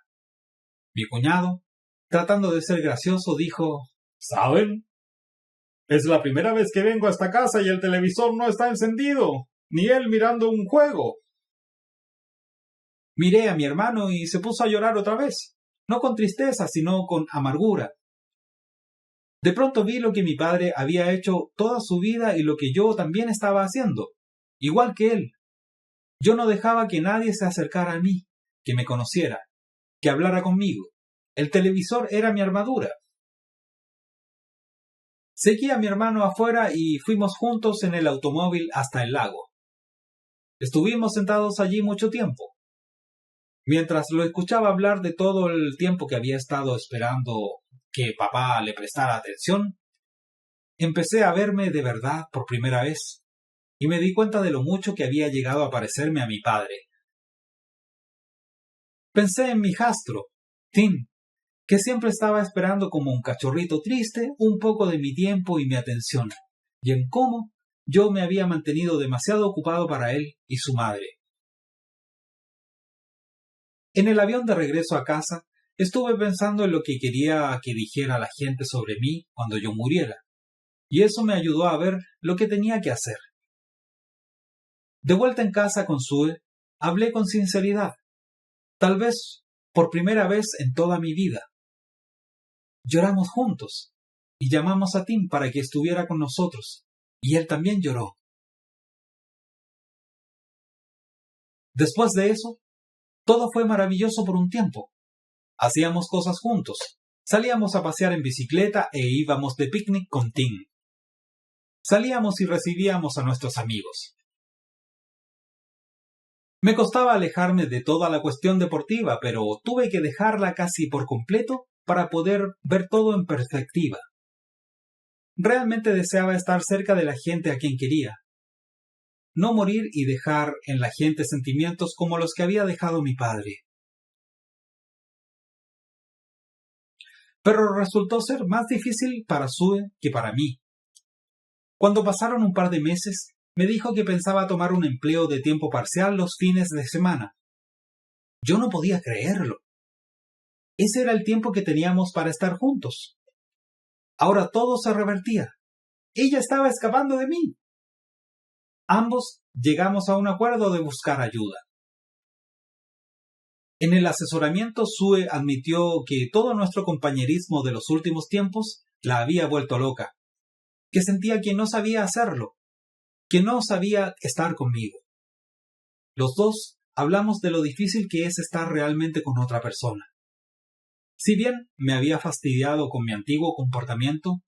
S3: Mi cuñado, tratando de ser gracioso, dijo:
S2: ¿Saben? Es la primera vez que vengo a esta casa y el televisor no está encendido, ni él mirando un juego.
S3: Miré a mi hermano y se puso a llorar otra vez, no con tristeza, sino con amargura. De pronto vi lo que mi padre había hecho toda su vida y lo que yo también estaba haciendo, igual que él. Yo no dejaba que nadie se acercara a mí, que me conociera, que hablara conmigo. El televisor era mi armadura. Seguí a mi hermano afuera y fuimos juntos en el automóvil hasta el lago. Estuvimos sentados allí mucho tiempo. Mientras lo escuchaba hablar de todo el tiempo que había estado esperando que papá le prestara atención, empecé a verme de verdad por primera vez y me di cuenta de lo mucho que había llegado a parecerme a mi padre. Pensé en mi hijastro, Tim, que siempre estaba esperando como un cachorrito triste un poco de mi tiempo y mi atención, y en cómo yo me había mantenido demasiado ocupado para él y su madre. En el avión de regreso a casa, estuve pensando en lo que quería que dijera la gente sobre mí cuando yo muriera, y eso me ayudó a ver lo que tenía que hacer. De vuelta en casa con Sue, hablé con sinceridad, tal vez por primera vez en toda mi vida. Lloramos juntos, y llamamos a Tim para que estuviera con nosotros, y él también lloró. Después de eso, todo fue maravilloso por un tiempo. Hacíamos cosas juntos, salíamos a pasear en bicicleta e íbamos de picnic con Tim. Salíamos y recibíamos a nuestros amigos. Me costaba alejarme de toda la cuestión deportiva, pero tuve que dejarla casi por completo para poder ver todo en perspectiva. Realmente deseaba estar cerca de la gente a quien quería. No morir y dejar en la gente sentimientos como los que había dejado mi padre. Pero resultó ser más difícil para Sue que para mí. Cuando pasaron un par de meses, me dijo que pensaba tomar un empleo de tiempo parcial los fines de semana. Yo no podía creerlo. Ese era el tiempo que teníamos para estar juntos. Ahora todo se revertía. Ella estaba escapando de mí. Ambos llegamos a un acuerdo de buscar ayuda. En el asesoramiento, Sue admitió que todo nuestro compañerismo de los últimos tiempos la había vuelto loca, que sentía que no sabía hacerlo, que no sabía estar conmigo. Los dos hablamos de lo difícil que es estar realmente con otra persona. Si bien me había fastidiado con mi antiguo comportamiento,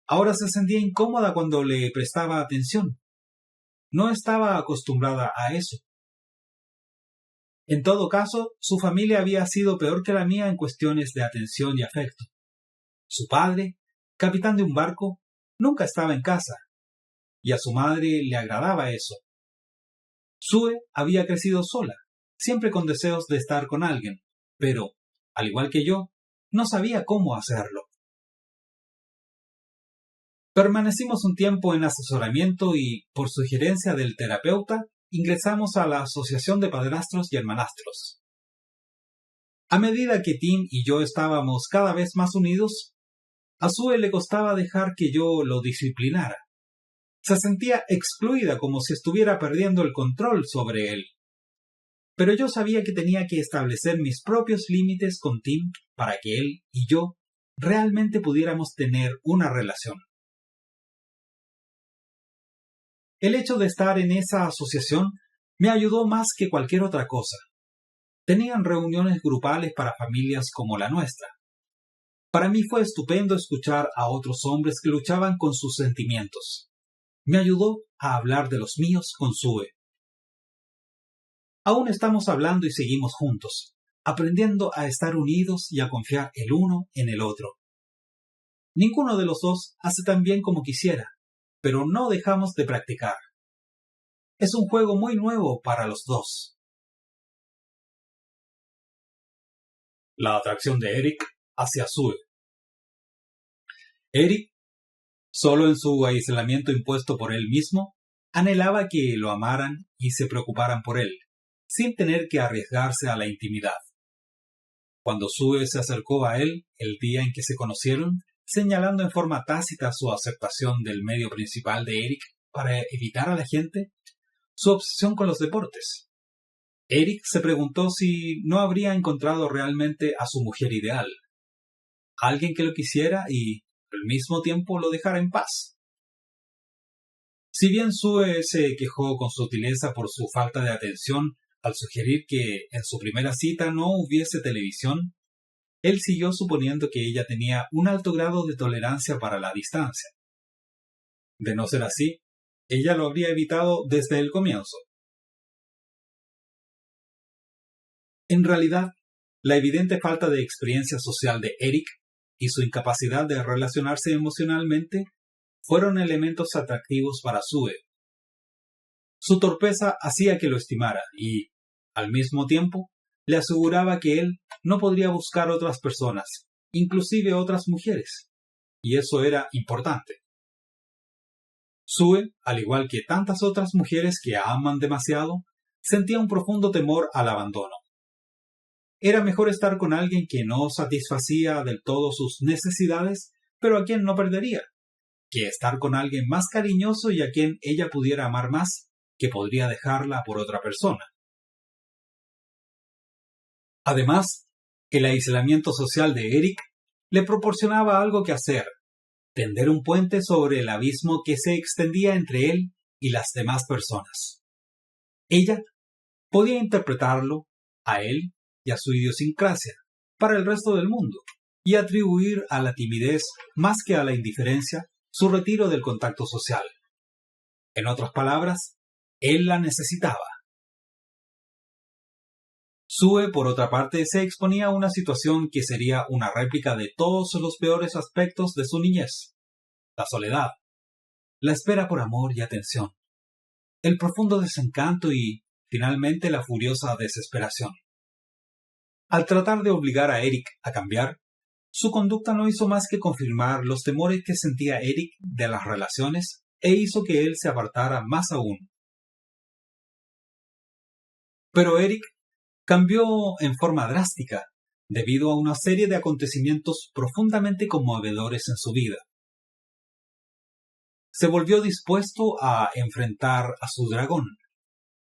S3: ahora se sentía incómoda cuando le prestaba atención. No estaba acostumbrada a eso. En todo caso, su familia había sido peor que la mía en cuestiones de atención y afecto. Su padre, capitán de un barco, nunca estaba en casa, y a su madre le agradaba eso. Sue había crecido sola, siempre con deseos de estar con alguien, pero, al igual que yo, no sabía cómo hacerlo. Permanecimos un tiempo en asesoramiento y, por sugerencia del terapeuta, ingresamos a la Asociación de Padrastros y Hermanastros. A medida que Tim y yo estábamos cada vez más unidos, a Sue le costaba dejar que yo lo disciplinara. Se sentía excluida, como si estuviera perdiendo el control sobre él. Pero yo sabía que tenía que establecer mis propios límites con Tim para que él y yo realmente pudiéramos tener una relación. El hecho de estar en esa asociación me ayudó más que cualquier otra cosa. Tenían reuniones grupales para familias como la nuestra. Para mí fue estupendo escuchar a otros hombres que luchaban con sus sentimientos. Me ayudó a hablar de los míos con Sue. Aún estamos hablando y seguimos juntos, aprendiendo a estar unidos y a confiar el uno en el otro. Ninguno de los dos hace tan bien como quisiera, pero no dejamos de practicar. Es un juego muy nuevo para los dos. La atracción de Eric hacia Sue. Eric, solo en su aislamiento impuesto por él mismo, anhelaba que lo amaran y se preocuparan por él, sin tener que arriesgarse a la intimidad. Cuando Sue se acercó a él el día en que se conocieron, señalando en forma tácita su aceptación del medio principal de Eric para evitar a la gente, su obsesión con los deportes. Eric se preguntó si no habría encontrado realmente a su mujer ideal, alguien que lo quisiera y, al mismo tiempo, lo dejara en paz. Si bien Sue se quejó con sutileza por su falta de atención al sugerir que en su primera cita no hubiese televisión, él siguió suponiendo que ella tenía un alto grado de tolerancia para la distancia. De no ser así, ella lo habría evitado desde el comienzo. En realidad, la evidente falta de experiencia social de Eric y su incapacidad de relacionarse emocionalmente fueron elementos atractivos para Sue. Su torpeza hacía que lo estimara y, al mismo tiempo, le aseguraba que él no podría buscar otras personas, inclusive otras mujeres, y eso era importante. Sue, al igual que tantas otras mujeres que aman demasiado, sentía un profundo temor al abandono. Era mejor estar con alguien que no satisfacía del todo sus necesidades, pero a quien no perdería, que estar con alguien más cariñoso y a quien ella pudiera amar más, que podría dejarla por otra persona. Además, el aislamiento social de Eric le proporcionaba algo que hacer: tender un puente sobre el abismo que se extendía entre él y las demás personas. Ella podía interpretarlo, a él y a su idiosincrasia, para el resto del mundo, y atribuir a la timidez más que a la indiferencia su retiro del contacto social. En otras palabras, él la necesitaba. Sue, por otra parte, se exponía a una situación que sería una réplica de todos los peores aspectos de su niñez: la soledad, la espera por amor y atención, el profundo desencanto y, finalmente, la furiosa desesperación. Al tratar de obligar a Eric a cambiar, su conducta no hizo más que confirmar los temores que sentía Eric de las relaciones e hizo que él se apartara más aún. Pero Eric cambió en forma drástica debido a una serie de acontecimientos profundamente conmovedores en su vida. Se volvió dispuesto a enfrentar a su dragón,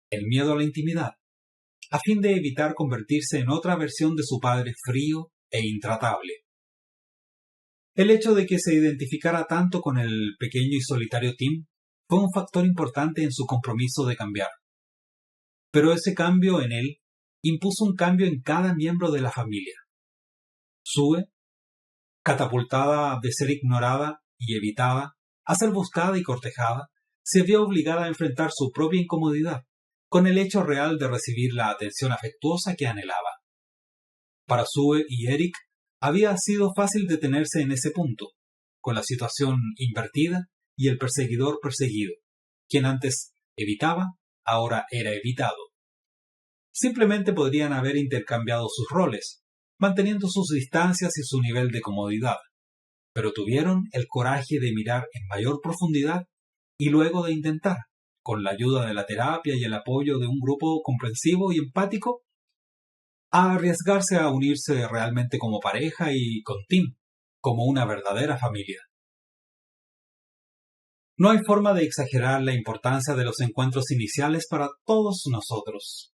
S3: el miedo a la intimidad, a fin de evitar convertirse en otra versión de su padre frío e intratable. El hecho de que se identificara tanto con el pequeño y solitario Tim fue un factor importante en su compromiso de cambiar.
S1: Pero ese cambio en él impuso un cambio en cada miembro de la familia. Sue, catapultada de ser ignorada y evitada a ser buscada y cortejada, se vio obligada a enfrentar su propia incomodidad con el hecho real de recibir la atención afectuosa que anhelaba. Para Sue y Eric había sido fácil detenerse en ese punto, con la situación invertida y el perseguidor perseguido. Quien antes evitaba, ahora era evitado. Simplemente podrían haber intercambiado sus roles, manteniendo sus distancias y su nivel de comodidad, pero tuvieron el coraje de mirar en mayor profundidad y luego de intentar, con la ayuda de la terapia y el apoyo de un grupo comprensivo y empático, a arriesgarse a unirse realmente como pareja y con Tim, como una verdadera familia. No hay forma de exagerar la importancia de los encuentros iniciales para todos nosotros.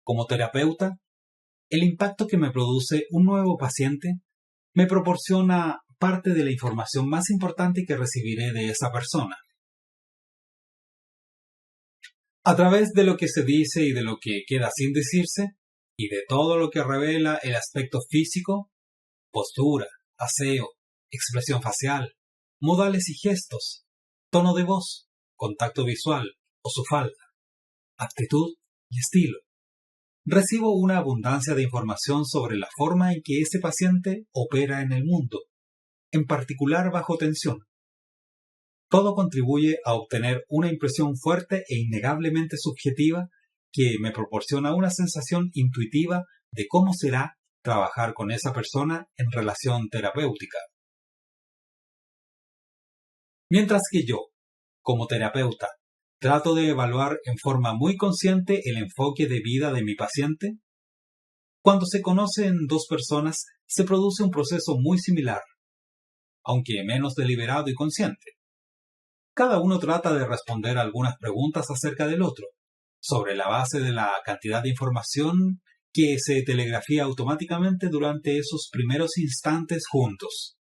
S1: Como terapeuta, el impacto que me produce un nuevo paciente me proporciona parte de la información más importante que recibiré de esa persona. A través de lo que se dice y de lo que queda sin decirse, y de todo lo que revela el aspecto físico, postura, aseo, expresión facial, modales y gestos, tono de voz, contacto visual o su falta, actitud y estilo. Recibo una abundancia de información sobre la forma en que ese paciente opera en el mundo, en particular bajo tensión. Todo contribuye a obtener una impresión fuerte e innegablemente subjetiva que me proporciona una sensación intuitiva de cómo será trabajar con esa persona en relación terapéutica. Mientras que yo, como terapeuta, trato de evaluar en forma muy consciente el enfoque de vida de mi paciente, cuando se conocen dos personas se produce un proceso muy similar, aunque menos deliberado y consciente. Cada uno trata de responder algunas preguntas acerca del otro, sobre la base de la cantidad de información que se telegrafía automáticamente durante esos primeros instantes juntos.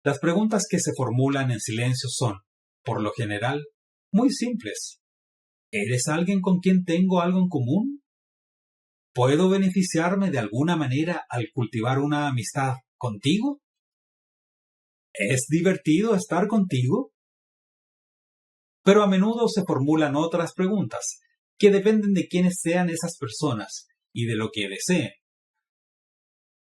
S1: Las preguntas que se formulan en silencio son, por lo general, muy simples. ¿Eres alguien con quien tengo algo en común? ¿Puedo beneficiarme de alguna manera al cultivar una amistad contigo? ¿Es divertido estar contigo? Pero a menudo se formulan otras preguntas, que dependen de quiénes sean esas personas y de lo que deseen.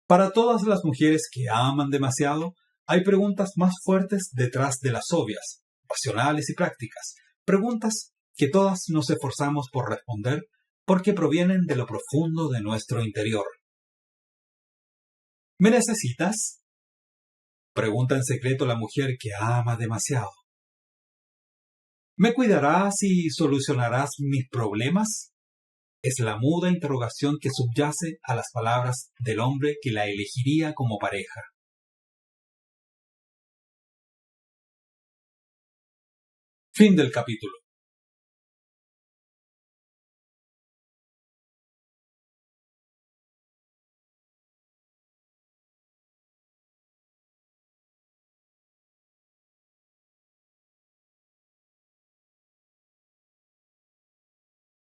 S1: Para todas las mujeres que aman demasiado, hay preguntas más fuertes detrás de las obvias, pasionales y prácticas, preguntas que todas nos esforzamos por responder porque provienen de lo profundo de nuestro interior. ¿Me necesitas?, pregunta en secreto la mujer que ama demasiado. ¿Me cuidarás y solucionarás mis problemas? Es la muda interrogación que subyace a las palabras del hombre que la elegiría como pareja. Fin del capítulo.